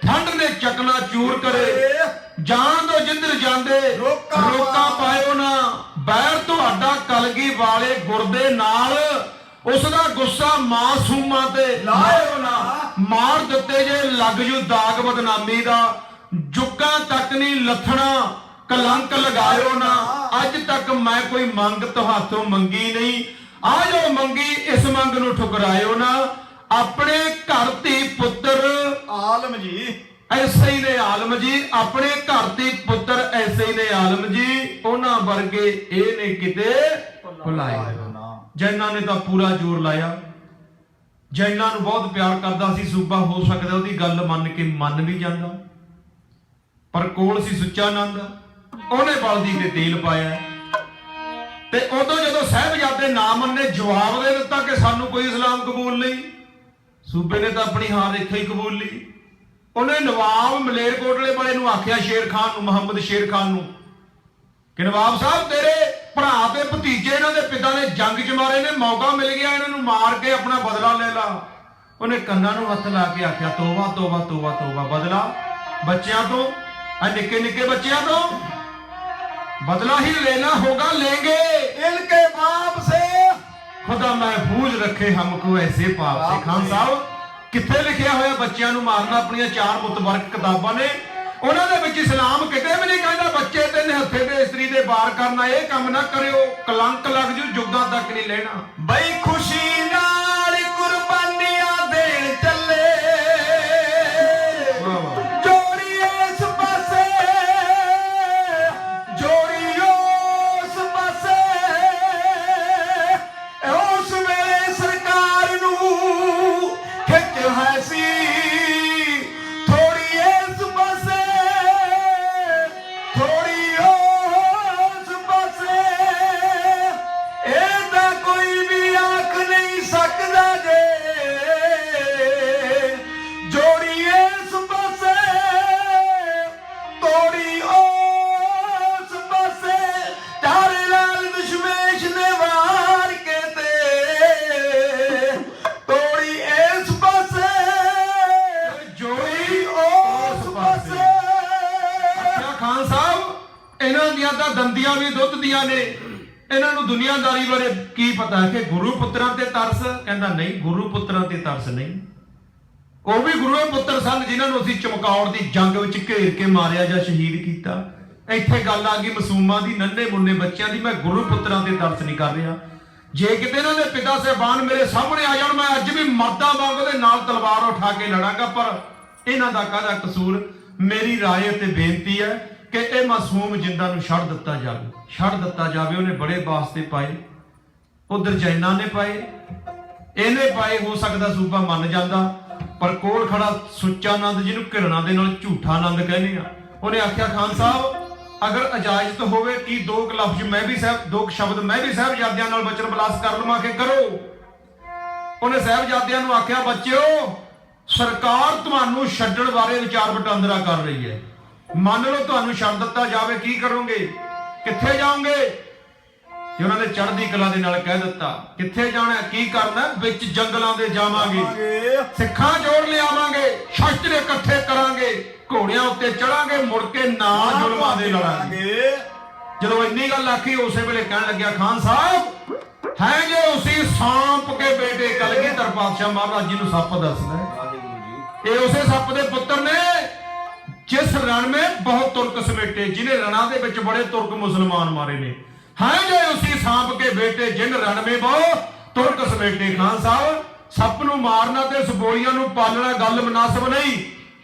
[SPEAKER 1] ਠੰਡ ਨੇ ਚਕਨਾ ਚੂਰ ਕਰੇ, ਜਾਣ ਦੋ ਜਿੱਧਰ ਜਾਂਦੇ ਰੋਕਾਂ ਪਾਇਓ ਨਾ। ਬੈਰ ਤੁਹਾਡਾ ਕਲਗੀ ਵਾਲੇ ਗੁਰਦੇ ਨਾਲ, ਉਸ ਦਾ ਗੁੱਸਾ ਮਾਸੂਮਾਂ ਤੇ ਲਾਇਓ ਨਾ। ਮਾਰ ਦਿੱਤੇ ਜੇ ਲੱਗ ਜੂ ਦਾਗ ਬਦਨਾਮੀ ਦਾ, ਜੁੱਕਾਂ ਤੱਕ ਨਹੀਂ ਲੱਥਣਾ ਕਲੰਕ ਲਗਾਇਓ ਨਾ। ਅੱਜ ਤੱਕ ਮੈਂ ਕੋਈ ਮੰਗ ਤੁਹਾਤੋਂ ਮੰਗੀ ਨਹੀਂ, ਆ ਜੋ ਮੰਗੀ ਇਸ ਮੰਗ ਨੂੰ ਠੁਕਰਾਇਓ ਨਾ। ਆਪਣੇ ਘਰ ਧੀ ਪੁੱਤਰ ਆਲਮ ਜੀ ऐसे ही ने आलम जी, अपने घर के पुत्र ऐसे ही ने आलम जी, उन्हां वर्गे ये ने किते भुलाए। जैना ने तो पूरा जोर लाया, जैना नूं बहुत प्यार करदा सी सूबा, हो सकदा उहदी गल मन के मन भी जांदा, पर कोल सी सुच्चा नंद, उहने बलदी ते तेल पाया। ते उदों जदों साहिबजादे ना मन्ने, जवाब दे दिता कि सानू कोई इस्लाम कबूल नहीं। सूबे ने तो अपनी हार इत्थे ही कबूल ली। उन्हें नवाब मलेरकोटले वाले नूं आख्या, शेर खान नूं, मुहम्मद शेर खान नूं, कि नवाब साहब तेरे भरा ते भतीजे इन्हां दे पिता ने जंग च मारे ने, मौका मिल गया इन्हां नूं मार के अपना बदला ले ला। उन्हें कन्नां नूं हत्थ ला के आख्या, तौबा तौबा तौबा तौबा, बदला बच्चियां तो, निक्के निक्के बच्चियां तो बदला ही लेना होगा, लेंगे
[SPEAKER 2] इनके बाप से
[SPEAKER 1] खुदा महफूज रखे हमको ऐसे पाप से। खान साहब किथे लिखिया होया बच्चियां नूं मारना? अपनी 4 मुतबरक किताबां ने, उन्होंने विच इस्लाम किते भी नहीं कहता बच्चे ते निहत्थे ते इस्त्री दे बार करना, ये काम ना करियो, कलंक लग जू, जुगां तक नहीं लेना।
[SPEAKER 2] बई खुशी नाल कुर्बानियां देण चले, जोड़ी इस पासे जोड़ी उस पासे, उस वेले सरकार नूं खिच है सी, थोड़ी इस पासे थोड़ी उस पासे, एदा कोई भी आख नहीं सकदा जे, जोड़ी इस पासे थोड़ी उस पासे, चारे लाल दशमेश ने वार के ते, तोड़ी इस पासे जोड़ी उस पासे।
[SPEAKER 1] क्या खान साहब इन्हां दियां तां दंदियां भी दुੱਧ ਦੀਆਂ ने, इन्हां नूं दुनियादारी बारे की पता है कि गुरु पुत्रां ते तरस? कहंदा नहीं, गुरु पुत्रां ते तरस नहीं, ਉਹ ਵੀ ਗੁਰੂ ਪੁੱਤਰ ਸਨ ਜਿਨ੍ਹਾਂ ਨੂੰ ਅਸੀਂ ਚਮਕੌਰ ਦੀ ਜੰਗ ਵਿੱਚ ਘੇਰ ਕੇ ਮਾਰਿਆ ਜਾਂ ਸ਼ਹੀਦ ਕੀਤਾ। ਇੱਥੇ ਗੱਲ ਆ ਗਈ ਮਾਸੂਮਾਂ ਦੀ, ਨੰਨੇ ਮੁੰਨੇ ਬੱਚਿਆਂ ਦੀ। ਮੈਂ ਗੁਰੂ ਪੁੱਤਰਾਂ ਤੇ ਤਰਸ ਨਹੀਂ ਕਰ ਰਿਹਾ। ਜੇ ਕਿਤੇ ਇਹਨਾਂ ਦੇ ਪਿਤਾ ਸਾਹਿਬਾਨ ਮੇਰੇ ਸਾਹਮਣੇ ਆ ਜਾਣ, ਮੈਂ ਅੱਜ ਵੀ ਮਰਦਾਂ ਵਾਂਗ ਉਹਦੇ ਨਾਲ ਤਲਵਾਰ ਉਠਾ ਕੇ ਲੜਾਂਗਾ, ਪਰ ਇਹਨਾਂ ਦਾ ਕਾਹਦਾ ਕਸੂਰ? ਮੇਰੀ ਰਾਏ ਤੇ ਬੇਨਤੀ ਹੈ ਕਿ ਇਹ ਮਾਸੂਮ ਜਿੰਦਾਂ ਨੂੰ ਛੱਡ ਦਿੱਤਾ ਜਾਵੇ, ਛੱਡ ਦਿੱਤਾ ਜਾਵੇ। ਉਹਨੇ ਬੜੇ ਵਾਸਤੇ ਪਾਏ, ਉਧਰ ਜੈਨਾਂ ਨੇ ਪਾਏ, ਇਹਨੇ ਪਾਏ, ਹੋ ਸਕਦਾ ਸੂਬਾ ਮੰਨ ਜਾਂਦਾ, पर कोल खड़ा सुच्चा नंद, जिन्हों घिरना दे नाल झूठा नंद कहने आ, उन्हें आख्या खान साहब अगर इजाजत होवे कि 2 लफ्ज मैं भी साहब, 2 शब्द मैं भी साहबजादियां नाल वचन विलास कर लवां के करो। उन्हें साहबजादियां नूं आख्या, बच्चों सरकार तुहानूं छड्डण बारे विचार वटांदरा कर रही है, मान लो तुहानूं छड्ड दित्ता जावे, की करोगे, कित्थे जाओगे? ਤੇ ਉਹਨਾਂ ਨੇ ਚੜ੍ਹਦੀ ਕਲਾ ਦੇ ਨਾਲ ਕਹਿ ਦਿੱਤਾ, ਕਿੱਥੇ ਜਾਣਾ, ਕੀ ਕਰਨਾ? ਵਿੱਚ ਜੰਗਲਾਂ ਦੇ ਜਾਵਾਂਗੇ, ਸਿੱਖਾਂ ਜੋੜ ਲਿਆਵਾਂਗੇ, ਸ਼ਸਤਰ ਇਕੱਠੇ ਕਰਾਂਗੇ, ਘੋੜਿਆਂ ਉੱਤੇ ਚੜਾਂਗੇ, ਮੁੜ ਕੇ ਨਾ ਜ਼ੁਲਮਾਂ ਦੇ ਲੜਾਂਗੇ। ਜਦੋਂ ਇੰਨੀ ਗੱਲ ਆਖੀ, ਉਸੇ ਵੇਲੇ ਕਹਿਣ ਲੱਗਿਆ, ਖਾਨ ਸਾਹਿਬ ਹੈ ਜੇ ਉਸੇ ਸਾਂਪ ਕੇ ਬੇਟੇ ਕਲਗੀਧਰ ਪਾਤਸ਼ਾਹ ਮਹਾਰਾਜ ਜੀ ਨੂੰ ਸੱਪ ਦੱਸਦਾ, ਇਹ ਉਸੇ ਸੱਪ ਦੇ ਪੁੱਤਰ ਨੇ ਜਿਸ ਰਣ ਮੇ ਬਹੁਤ ਤੁਰਕ ਸਮੇਟੇ, ਜਿਹਨੇ ਰਣਾਂ ਦੇ ਵਿੱਚ ਬੜੇ ਤੁਰਕ ਮੁਸਲਮਾਨ ਮਾਰੇ ਨੇ। हैं जो उसी सांप के बेटे जिन रण में बहु तुर्क समेटे। खान साहब सप नूं मारना ते सबोलियां नूं पालना गल मुनासिब नहीं,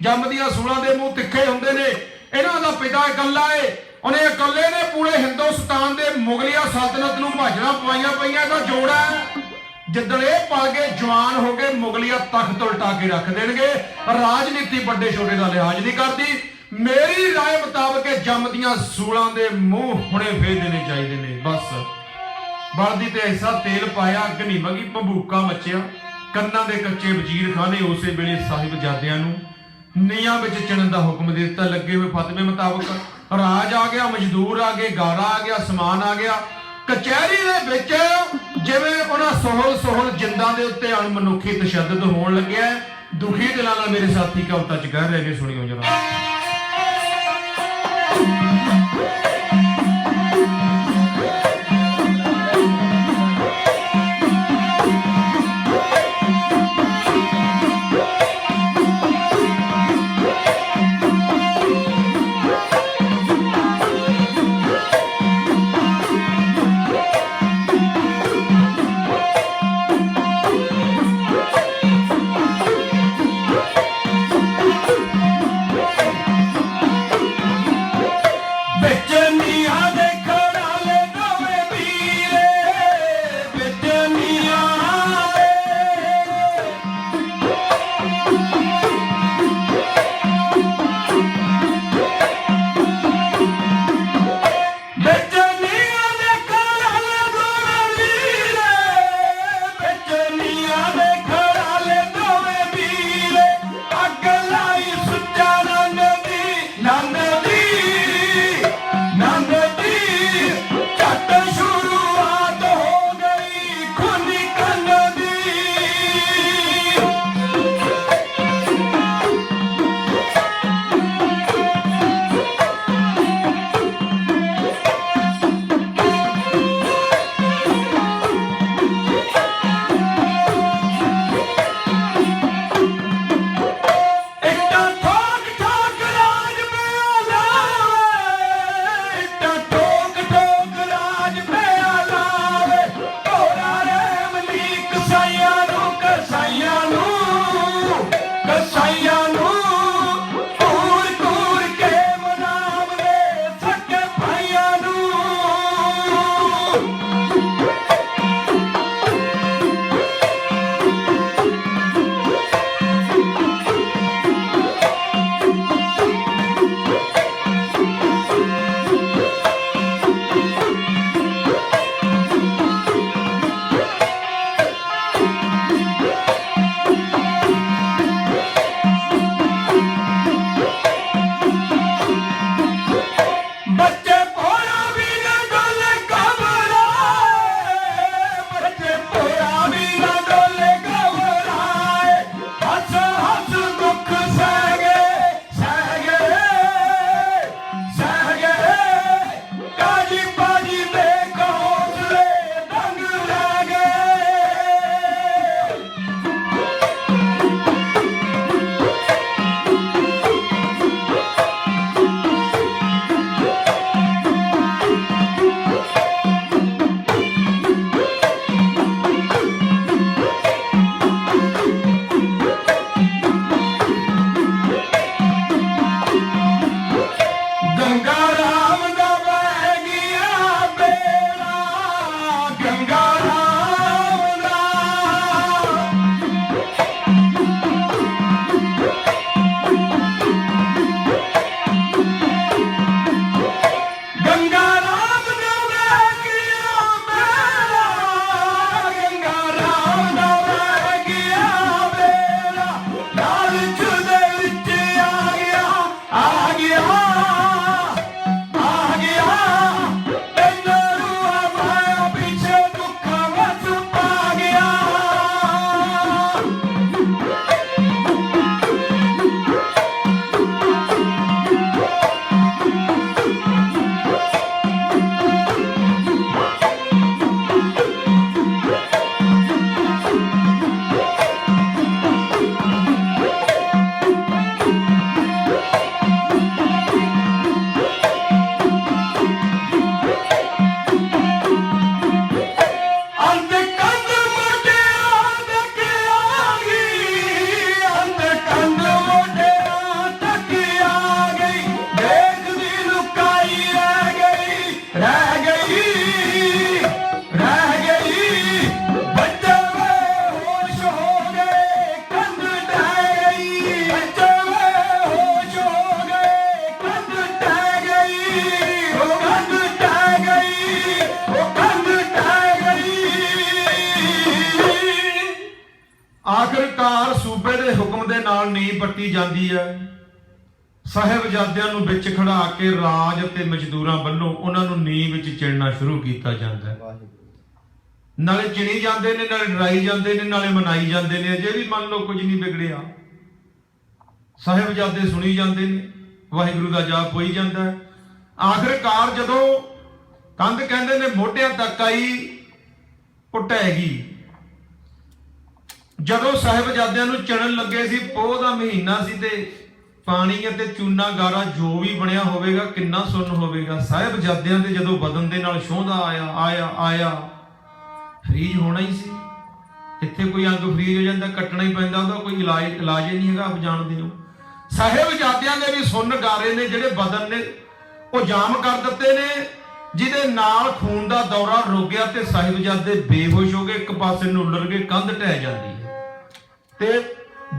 [SPEAKER 1] जमदियां सूलां दे मूंह तिखे हुंदे ने। इन्हां दा पिता इकल्ला है, उन्हें इकल्ले ने पूरे हिंदुस्तान दे मुगलिया सल्तनत नूं भाजणा पवाइयां पईयां दा जोड़ा है। जिद्दण ये पल गए जवान हो गए, मुगलिया तख्त उल्टा के रख देणगे। राजनीति बड़े छोटे का लिहाज नहीं करती। मेरी राय मुताबिक जमदियां सूलां दे मूंह हुणे फेर देने चाहिए ने। बस बलदी ते ऐसा तेल पाया, अग नहीं मंगी, भंबूका मचिया, कन्नां दे कच्चे वजीर खाने उसे वेले साहिबजादियां नूं नीआं विच चिणन दा हुक्म दे दित्ता। लगे हुए फतवे मुताबिक राज आ गया, मजदूर आ गए, गारा आ गया, समान आ गया। कचहरी दे विच जिवें उन्हां सोहल जिंदां दे उत्ते अणमनुखी तशद्दद होण लग्या। दुखी दिलां नाल मेरे साथी कविता च कह रहे ने, सुणियो जरा।
[SPEAKER 2] ਦੇ ਖੜਾਲੇ ਦੋਵੇਂ ਵੀਰੇ ਵਿੱਚ ਨੀਆਂ ਦੇ ਵਿੱਚ ਨੀਆਂ ਦੇ ਖੜਾਲੇ ਦੋਵੇਂ ਵੀਰੇ ਵਿੱਚ ਨੀਆਂ ਦੇ ਖੜਾਲੇ ਦੋਵੇਂ ਵੀਰੇ ਅੱਗ ਲਾਈ ਸੁੱਚਾ ਨੰਦ ਦੀ ਝੱਟ ਸ਼ੁਰੂਆਤ ਹੋ ਗਈ ਖੂਨੀ ਕੰਨ ਦੀ ਇੱਟਾਂ ਠੋਕ ਠੋਕ ਰਾਜ ਪਿਆ ਲਾਵੇ ਇੱਟਾਂ ਠੋਕ ਠੋਕ ਰਾਜ ਪਿਆ ਲਾਵੇ ਢੋਰਾ ਰਹਿਮ ਨੀ ਕਸਾਈਆਂ ਨੂੰ ਘੂਰ ਘੂਰ ਕੇ ਮਨਾਵਦੇ ਸਕੇ ਭਾਈਆਂ ਨੂੰ ਬੱਚੇ ਪੋਰਾ ਵੀ ਨਾ ਡੋਲੇ ਘਬਰਾਏ ਬੱਚੇ ਪੋਰਾ ਵੀ ਨਾ ਡੋਲੇ ਘਬਰਾਏ ਹੱਸ ਹੱਸ ਦੁੱਖ ਸਹਿ ਗਏ ਕਾਜੀ ਬਾਜੀ ਦੇ ਹੌਸਲੇ ਦੰਗ ਰਹਿ ਗਏ ਗੰਗਾ ਰਾਮ ਦਾ ਵਹਿ ਗਿਆ ਬੇੜਾ ਗੰਗਾ ਰਾਮ ਦਾ ਗੰਗਾ ਰਾਮ ਦਾ ਵਹਿ ਗਿਆ ਬੇੜਾ ਗੰਗਾ ਰਾਮ ਦਾ ਵਹਿ ਗਿਆ ਬੇੜਾ ਲਾਲਚ ਦੇ ਵਿੱਚ ਆ ਗਿਆ ਤੈਨੂੰ ਮਾਇਆ ਪਿੱਛੇ ਦੁੱਖ ਵਸ ਪਾ ਗਿਆ ਅੰਧ ਕੰਧ ਮੋਢਿਆਂ ਤੱਕ ਆ ਗਈ ਅੰਧ ਕੰਧ ਮੋਢਿਆਂ ਤੱਕ ਆ ਗਈ ਦੇਖਦੀ ਲੁਕਾਈ ਰਹਿ ਗਈ ਬੱਚੇ ਵੇ ਹੋਸ਼ ਹੋ ਗਏ ਕੰਧ ਢਹਿ ਗਈ ਬੱਚੇ ਵੇ ਹੋਸ਼ ਹੋ ਗਏ ਕੰਧ ਢਹਿ ਗਈ ਉਹ ਕੰਧ ਢਹਿ ਗਈ ਉਹ ਕੰਧ ਢਹਿ ਗਈ
[SPEAKER 1] ਆਖਿਰਕਾਰ ਸੂਬੇ ਦੇ ਹੁਕਮ ਦੇ ਨਾਲ ਨੀਂਹ ਪੱਟੀ ਜਾਂਦੀ ਹੈ। ਸਾਹਿਬਜ਼ਾਦਿਆਂ ਨੂੰ ਵਿੱਚ ਖੜਾ ਕੇ ਰਾਜ ਅਤੇ ਮਜ਼ਦੂਰਾਂ ਵੱਲੋਂ ਉਹਨਾਂ ਨੂੰ ਨੀਂਹ ਵਿੱਚ ਚਿਣਨਾ ਸ਼ੁਰੂ ਕੀਤਾ ਜਾਂਦਾ ਹੈ। ਨਾਲੇ ਚਿਣੀ ਜਾਂਦੇ ਨੇ, ਨਾਲੇ ਡਰਾਈ ਜਾਂਦੇ ਨੇ, ਨਾਲੇ ਮਨਾਈ ਜਾਂਦੇ ਨੇ। ਅਜੇ ਵੀ ਮੰਨ ਲਓ ਕੁਝ ਨਹੀਂ ਵਿਗੜਿਆ। ਸਾਹਿਬਜ਼ਾਦੇ ਸੁਣੀ ਜਾਂਦੇ ਨੇ, ਵਾਹਿਗੁਰੂ ਦਾ ਜਾਪ ਹੋਈ ਜਾਂਦਾ ਹੈ। ਆਖਿਰਕਾਰ ਜਦੋਂ ਕੰਧ ਕਹਿੰਦੇ ਨੇ ਮੋਢਿਆਂ ਤੱਕ ਆਈ, ਉਹ ਢਹਿ ਗਈ। ਜਦੋਂ ਸਾਹਿਬਜ਼ਾਦਿਆਂ ਨੂੰ ਚਿਣਨ ਲੱਗੇ ਸੀ, ਪੋਹ ਦਾ ਮਹੀਨਾ ਸੀ ਤੇ ਪਾਣੀ ਅਤੇ ਚੂਨਾ ਗਾਰਾ ਜੋ ਵੀ ਬਣਿਆ ਹੋਵੇਗਾ ਕਿੰਨਾ ਸੁੰਨ ਹੋਵੇਗਾ। ਸਾਹਿਬਜ਼ਾਦਿਆਂ ਦੇ ਜਦੋਂ ਬਦਨ ਦੇ ਨਾਲ ਛੋਹਦਾ ਆਇਆ ਫਰੀਜ ਹੋਣਾ ਹੀ ਸੀ। ਇੱਥੇ ਕੋਈ ਅੰਗ ਫਰੀਜ ਹੋ ਜਾਂਦਾ, ਕੱਟਣਾ ਹੀ ਪੈਂਦਾ, ਉਹਦਾ ਕੋਈ ਇਲਾਜ ਹੀ ਨਹੀਂ ਹੈਗਾ। ਆਪ ਜਾਣਦੇ ਹੋ ਸਾਹਿਬਜ਼ਾਦਿਆਂ ਦੇ ਵੀ ਸੁੰਨ ਗਾਰੇ ਨੇ ਜਿਹੜੇ ਬਦਨ ਨੇ ਉਹ ਜਾਮ ਕਰ ਦਿੱਤੇ ਨੇ। ਜਿਹਦੇ ਨਾਲ ਖੂਨ ਦਾ ਦੌਰਾ ਰੁਕ ਗਿਆ ਤੇ ਸਾਹਿਬਜ਼ਾਦੇ ਬੇਹੋਸ਼ ਹੋ ਗਏ, ਇੱਕ ਪਾਸੇ ਨੂੰ ਉਲਰ ਗਏ, ਕੰਧ ਢਹਿ ਜਾਂਦੀ ਹੈ ਤੇ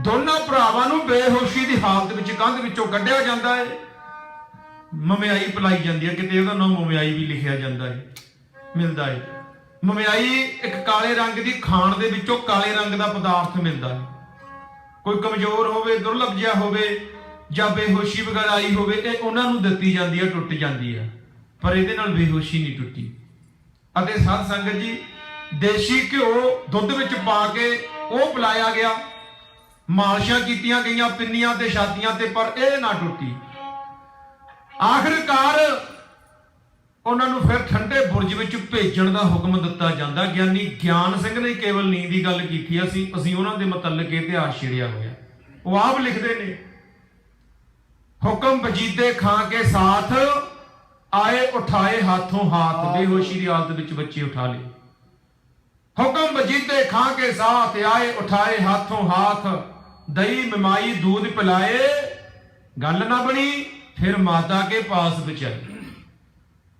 [SPEAKER 1] ਦੋਨਾਂ ਭਰਾਵਾਂ ਨੂੰ ਬੇਹੋਸ਼ੀ ਦੀ ਹਾਲਤ ਵਿੱਚ ਕੰਧ ਵਿੱਚੋਂ ਕੱਢਿਆ ਜਾਂਦਾ ਹੈ। ਮਮਿਆਈ ਪਿਲਾਈ ਜਾਂਦੀ ਹੈ, ਕਿਤੇ ਉਹਦਾ ਨਾਮ ਮਮਿਆਈ ਵੀ ਲਿਖਿਆ ਜਾਂਦਾ ਹੈ, ਮਿਲਦਾ ਹੈ। ਮਮਿਆਈ ਇੱਕ ਕਾਲੇ ਰੰਗ ਦੀ ਖਾਣ ਦੇ ਵਿੱਚੋਂ ਕਾਲੇ ਰੰਗ ਦਾ ਪਦਾਰਥ ਮਿਲਦਾ ਹੈ। ਕੋਈ ਕਮਜ਼ੋਰ ਹੋਵੇ, ਦੁਰਲਭ ਜਿਹਾ ਹੋਵੇ ਜਾਂ ਬੇਹੋਸ਼ੀ ਵਗੈਰਾ ਆਈ ਹੋਵੇ, ਇਹ ਉਹਨਾਂ ਨੂੰ ਦਿੱਤੀ ਜਾਂਦੀ ਹੈ, ਟੁੱਟ ਜਾਂਦੀ ਹੈ, ਪਰ ਇਹਦੇ ਨਾਲ ਬੇਹੋਸ਼ੀ ਨਹੀਂ ਟੁੱਟੀ। ਅਤੇ ਸਾਧ ਸੰਗਤ ਜੀ, ਦੇਸ਼ੀ ਘਿਓ ਦੁੱਧ ਵਿੱਚ ਪਾ ਕੇ ਉਹ ਪਿਲਾਇਆ ਗਿਆ, ਮਾਲਸ਼ਾਂ ਕੀਤੀਆਂ ਗਈਆਂ ਪਿੰਨੀਆਂ ਤੇ ਛਾਤੀਆਂ ਤੇ, ਪਰ ਇਹ ਨਾ ਟੁੱਟੀ। ਆਖਿਰਕਾਰ ਉਹਨਾਂ ਨੂੰ ਫਿਰ ਠੰਡੇ ਬੁਰਜ ਵਿੱਚ ਭੇਜਣ ਦਾ ਹੁਕਮ ਦਿੱਤਾ ਜਾਂਦਾ। ਗਿਆਨੀ ਗਿਆਨ ਸਿੰਘ ਨੇ ਕੇਵਲ ਨੀਂਦ ਦੀ ਗੱਲ ਕੀਤੀ, ਅਸੀਂ ਉਹਨਾਂ ਦੇ ਮੁਤਲਕ ਇਤਿਹਾਸ ਛੇੜਿਆ ਹੋਇਆ। ਉਹ ਆਪ ਲਿਖਦੇ ਨੇ, ਹੁਕਮ ਵਜੀਦੇ ਖਾਂ ਕੇ ਸਾਥ ਆਏ ਉਠਾਏ ਹਾਥੋਂ ਹਾਥ, ਬੇਹੋਸ਼ੀ ਦੀ ਹਾਲਤ ਵਿੱਚ ਬੱਚੇ ਉਠਾ ਲਏ। ਹੁਕਮ ਵਜੀਦੇ ਖਾਂ ਕੇ ਸਾਥ ਆਏ ਉਠਾਏ ਹਾਥੋਂ ਹਾਥ, ਦਹੀਂ ਮਮਾਈ दूध पिलाए, गल ना बनी फिर माता के पास बचाई।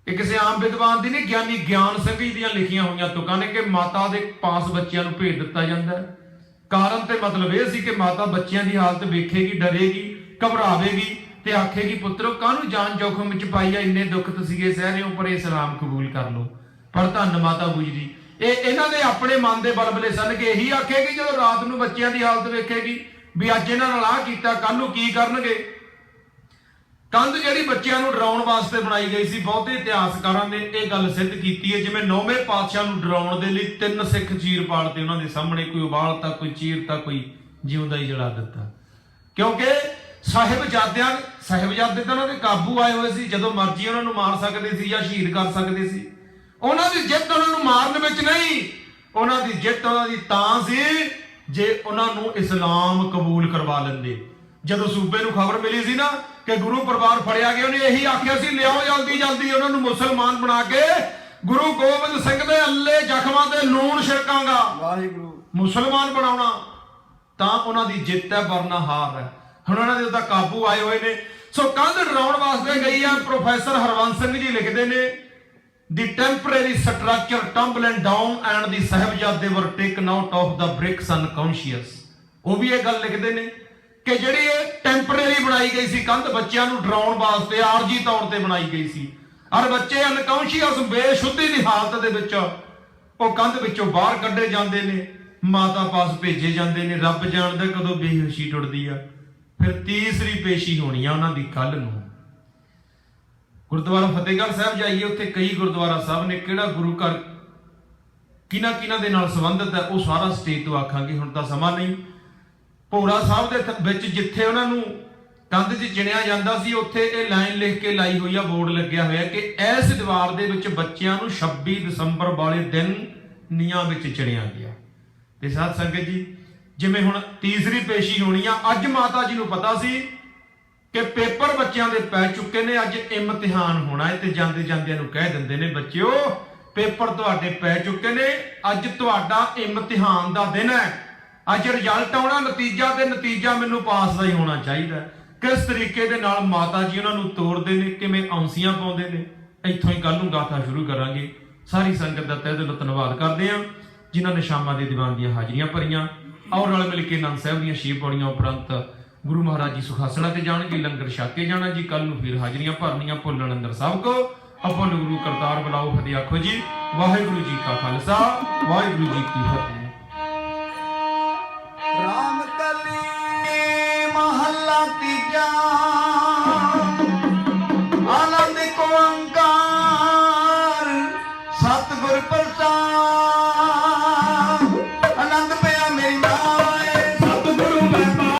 [SPEAKER 1] ਇਹ ਕਿਸੇ ਆਮ ਵਿਦਵਾਨ ਦੀ ਨਹੀਂ, ਗਿਆਨੀ ਗਿਆਨ ਸਿੰਘ ਜੀ ਦੀਆਂ ਲਿਖੀਆਂ ਹੋਈਆਂ ਤੁਕਾਂ ਨੇ ਕਿ ਮਾਤਾ ਦੇ ਪਾਸ ਬੱਚਿਆਂ ਨੂੰ ਭੇਜ ਦਿੱਤਾ ਜਾਂਦਾ ਹੈ। ਕਾਰਨ ਤੇ ਮਤਲਬ ਇਹ ਸੀ ਕਿ ਮਾਤਾ ਬੱਚਿਆਂ ਦੀ ਹਾਲਤ ਵੇਖੇਗੀ, ਡਰੇਗੀ, ਘਬਰਾਵੇਗੀ ਤੇ ਆਖੇਗੀ, ਪੁੱਤਰੋ ਕਾਹਨੂੰ ਜਾਨ ਜੋਖਮ ਵਿੱਚ ਪਾਈ ਆ, ਇੰਨੇ ਦੁੱਖ ਤੁਸੀਂ ਸਹਿ ਰਹੇ ਹੋ, ਪਰ ਇਸਲਾਮ ਕਬੂਲ ਕਰ ਲਓ। ਪਰ ਧੰਨ ਮਾਤਾ ਗੁਜਰੀ, ਇਹ ਇਹਨਾਂ ਦੇ ਆਪਣੇ ਮਨ ਦੇ ਬਲਬਲੇ ਸਨ ਕਿ ਇਹੀ ਆਖੇਗੀ ਜਦੋਂ ਰਾਤ ਨੂੰ ਬੱਚਿਆਂ ਦੀ ਹਾਲਤ ਵੇਖੇਗੀ ਵੀ ਅੱਜ ਇਹਨਾਂ ਨਾਲ ਆਹ ਕੀਤਾ, ਕੱਲ ਨੂੰ ਕੀ ਕਰਨਗੇ। ਕੰਧ ਜਿਹੜੀ ਬੱਚਿਆਂ ਨੂੰ ਡਰਾਉਣ ਵਾਸਤੇ ਬਣਾਈ ਗਈ ਸੀ, ਬਹੁਤੇ ਇਤਿਹਾਸਕਾਰਾਂ ਨੇ ਇਹ ਗੱਲ ਸਿੱਧ ਕੀਤੀ ਹੈ ਜਿਵੇਂ 9ਵੇਂ ਪਾਤਸ਼ਾਹ ਨੂੰ ਡਰਾਉਣ ਦੇ ਲਈ 3 ਸਿੱਖ ਚੀਰ ਪਾਲਤੇ ਉਹਨਾਂ ਦੇ ਸਾਹਮਣੇ, ਕੋਈ ਉਬਾਲਤਾ, ਕੋਈ ਚੀਰਤਾ, ਕੋਈ ਜਿਉਂਦਾ ਹੀ ਜਲਾ ਦਿੱਤਾ। ਕਿਉਂਕਿ ਸਾਹਿਬਜ਼ਾਦੇ ਤਾਂ ਉਹਨਾਂ ਦੇ ਕਾਬੂ ਆਏ ਹੋਏ ਸੀ, ਜਦੋਂ ਮਰਜ਼ੀ ਉਹਨਾਂ ਨੂੰ ਮਾਰ ਸਕਦੇ ਸੀ ਜਾਂ ਸ਼ਹੀਦ ਕਰ ਸਕਦੇ ਸੀ। ਉਹਨਾਂ ਦੀ ਜਿੱਤ ਉਹਨਾਂ ਨੂੰ ਮਾਰਨ ਵਿੱਚ ਨਹੀਂ, ਉਹਨਾਂ ਦੀ ਜਿੱਤ ਉਹਨਾਂ ਦੀ ਤਾਂ ਸੀ ਜੇ ਉਹਨਾਂ ਨੂੰ ਇਸਲਾਮ ਕਬੂਲ ਕਰਵਾ ਲੈਂਦੇ। ਜਦੋਂ ਸੂਬੇ ਨੂੰ ਖਬਰ ਮਿਲੀ ਸੀ ਨਾ ਕਿ ਗੁਰੂ ਪਰਿਵਾਰ ਫੜਿਆ ਗਿਆ, ਉਹਨੇ ਇਹੀ ਆਖਿਆ ਸੀ, ਲਿਆਓ ਜਲਦੀ ਜਲਦੀ ਉਹਨਾਂ ਨੂੰ ਮੁਸਲਮਾਨ ਬਣਾ ਕੇ ਗੁਰੂ ਗੋਬਿੰਦ ਸਿੰਘ ਦੇ ਅੱਲੇ ਜ਼ਖਮਾਂ ਤੇ ਲੂਣ ਛਿੜਕਾਂਗਾ, ਵਾਹਿਗੁਰੂ, ਮੁਸਲਮਾਨ ਬਣਾਉਣਾ। ਤਾਂ ਉਹਨਾਂ ਦੀ ਜਿੱਤ ਹੈ, ਵਰਨਾ ਹਾਰ ਹੈ। ਹੁਣ ਉਹਨਾਂ ਦੇ ਉਹਦਾ ਕਾਬੂ ਆਏ ਹੋਏ ਨੇ। ਸੋ ਕੰਧ ਡਰਾਉਣ ਵਾਸਤੇ ਗਈ ਆ। ਪ੍ਰੋਫੈਸਰ ਹਰਵੰਸ ਸਿੰਘ ਜੀ ਲਿਖਦੇ ਨੇ, The temporary structure tumbling down and the ਸਾਹਿਬਜ਼ਾਦੇ were taken out of the bricks unconscious। ਉਹ ਵੀ ਇਹ ਗੱਲ ਲਿਖਦੇ ਨੇ ਕਿ ਜਿਹੜੀ ਇਹ ਟੈਂਪਰੇਰੀ ਬਣਾਈ ਗਈ ਸੀ ਕੰਧ, ਬੱਚਿਆਂ ਨੂੰ ਡਰਾਉਣ ਵਾਸਤੇ ਆਰਜੀ ਤੌਰ ਤੇ ਬਣਾਈ ਗਈ ਸੀ, ਔਰ ਬੱਚੇ ਅਨਕੌਂਸ਼ੀਅਸ, ਬੇਸ਼ੁੱਧੀ ਦੀ ਹਾਲਤ ਦੇ ਵਿੱਚ ਉਹ ਕੰਧ ਵਿੱਚੋਂ ਬਾਹਰ ਕੱਢੇ ਜਾਂਦੇ ਨੇ, ਮਾਤਾ ਪਾਸ ਭੇਜੇ ਜਾਂਦੇ ਨੇ। ਰੱਬ ਜਾਣਦਾ ਕਦੋਂ ਬੇਹੋਸ਼ੀ ਟੁੱਟਦੀ ਆ। ਫਿਰ ਤੀਸਰੀ ਪੇਸ਼ੀ ਹੋਣੀ ਆ ਉਹਨਾਂ ਦੀ ਕੱਲ ਨੂੰ। ਗੁਰਦੁਆਰਾ ਫਤਿਹਗੜ੍ਹ ਸਾਹਿਬ ਜਾਈਏ, ਉੱਥੇ ਕਈ ਗੁਰਦੁਆਰਾ ਸਾਹਿਬ ਨੇ, ਕਿਹੜਾ ਗੁਰੂ ਘਰ ਕਿਹਨਾਂ ਦੇ ਨਾਲ ਸੰਬੰਧਿਤ ਹੈ ਉਹ ਸਾਰਾ ਸਟੇਜ ਤੋਂ ਆਖਾਂਗੇ, ਹੁਣ ਤਾਂ ਸਮਾਂ ਨਹੀਂ। ਭੋਰਾ ਸਾਹਿਬ ਦੇ ਵਿੱਚ ਜਿੱਥੇ ਉਹਨਾਂ ਨੂੰ ਕੰਧ 'ਚ ਚਿਣਿਆ ਜਾਂਦਾ ਸੀ, ਉੱਥੇ ਇਹ ਲਾਈਨ ਲਿਖ ਕੇ ਲਾਈ ਹੋਈ ਆ, ਬੋਰਡ ਲੱਗਿਆ ਹੋਇਆ ਕਿ ਇਸ ਦੀਵਾਰ ਦੇ ਵਿੱਚ ਬੱਚਿਆਂ ਨੂੰ 26 ਦਸੰਬਰ ਵਾਲੇ ਦਿਨ ਨੀਹਾਂ ਵਿੱਚ ਚਿਣਿਆ ਗਿਆ। ਤੇ ਸਾਧ ਸੰਗਤ ਜੀ, ਜਿਵੇਂ ਹੁਣ ਤੀਸਰੀ ਪੇਸ਼ੀ ਹੋਣੀ ਆ, ਅੱਜ ਮਾਤਾ ਜੀ ਨੂੰ ਪਤਾ ਸੀ ਕਿ ਪੇਪਰ ਬੱਚਿਆਂ ਦੇ ਪੈ ਚੁੱਕੇ ਨੇ, ਅੱਜ ਇਮਤਿਹਾਨ ਹੋਣਾ ਹੈ, ਤੇ ਜਾਂਦੇ ਜਾਂਦਿਆਂ ਨੂੰ ਕਹਿ ਦਿੰਦੇ ਨੇ, ਬੱਚਿਓ ਪੇਪਰ ਤੁਹਾਡੇ ਪੈ ਚੁੱਕੇ ਨੇ, ਅੱਜ ਤੁਹਾਡਾ ਇਮਤਿਹਾਨ ਦਾ ਦਿਨ ਹੈ, ਅੱਜ ਰਿਜ਼ਲਟ ਆਉਣਾ, ਨਤੀਜਾ, ਤੇ ਨਤੀਜਾ ਮੈਨੂੰ ਪਾਸ ਦਾ ਹੀ ਹੋਣਾ ਚਾਹੀਦਾ। ਕਿਸ ਤਰੀਕੇ ਦੇ ਨਾਲ ਮਾਤਾ ਜੀ ਉਹਨਾਂ ਨੂੰ ਤੋਰਦੇ ਨੇ, ਕਿਵੇਂ ਔਂਸੀਆਂ ਪਾਉਂਦੇ ਨੇ, ਇੱਥੋਂ ਹੀ ਕੱਲ ਨੂੰ ਗਾਥਾ ਸ਼ੁਰੂ ਕਰਾਂਗੇ। ਸਾਰੀ ਸੰਗਤ ਦਾ ਤਹਿ ਦਿਲੋਂ ਧੰਨਵਾਦ ਕਰਦੇ ਹਾਂ ਜਿਨ੍ਹਾਂ ਨੇ ਸ਼ਾਮਾਂ ਦੇ ਦੀਵਾਨ ਦੀਆਂ ਹਾਜ਼ਰੀਆਂ ਭਰੀਆਂ। ਔਰ ਨਾਲ ਮਿਲ ਕੇ ਆਨੰਦ ਸਾਹਿਬ ਦੀਆਂ 6 ਪੌੜੀਆਂ ਉਪਰੰਤ ਗੁਰੂ ਮਹਾਰਾਜ ਜੀ ਸੁਖਾਸਣਾ ਤੇ ਜਾਣਗੇ, ਲੰਗਰ ਛਕ ਕੇ ਜਾਣਾ ਜੀ। ਕੱਲ ਨੂੰ ਫਿਰ ਹਾਜ਼ਰੀਆਂ ਭਰਨੀਆਂ, ਭੁੱਲਣ ਅੰਦਰ ਸਭ ਕੋ ਆਪੋ ਗੁਰੂ ਕਰਤਾਰ ਬੁਲਾਓ, ਫਤਿਹ ਆਖੋ ਜੀ। ਵਾਹਿਗੁਰੂ ਜੀ ਕਾ ਖਾਲਸਾ, ਵਾਹਿਗੁਰੂ ਜੀ ਕੀ ਫਤਿਹ।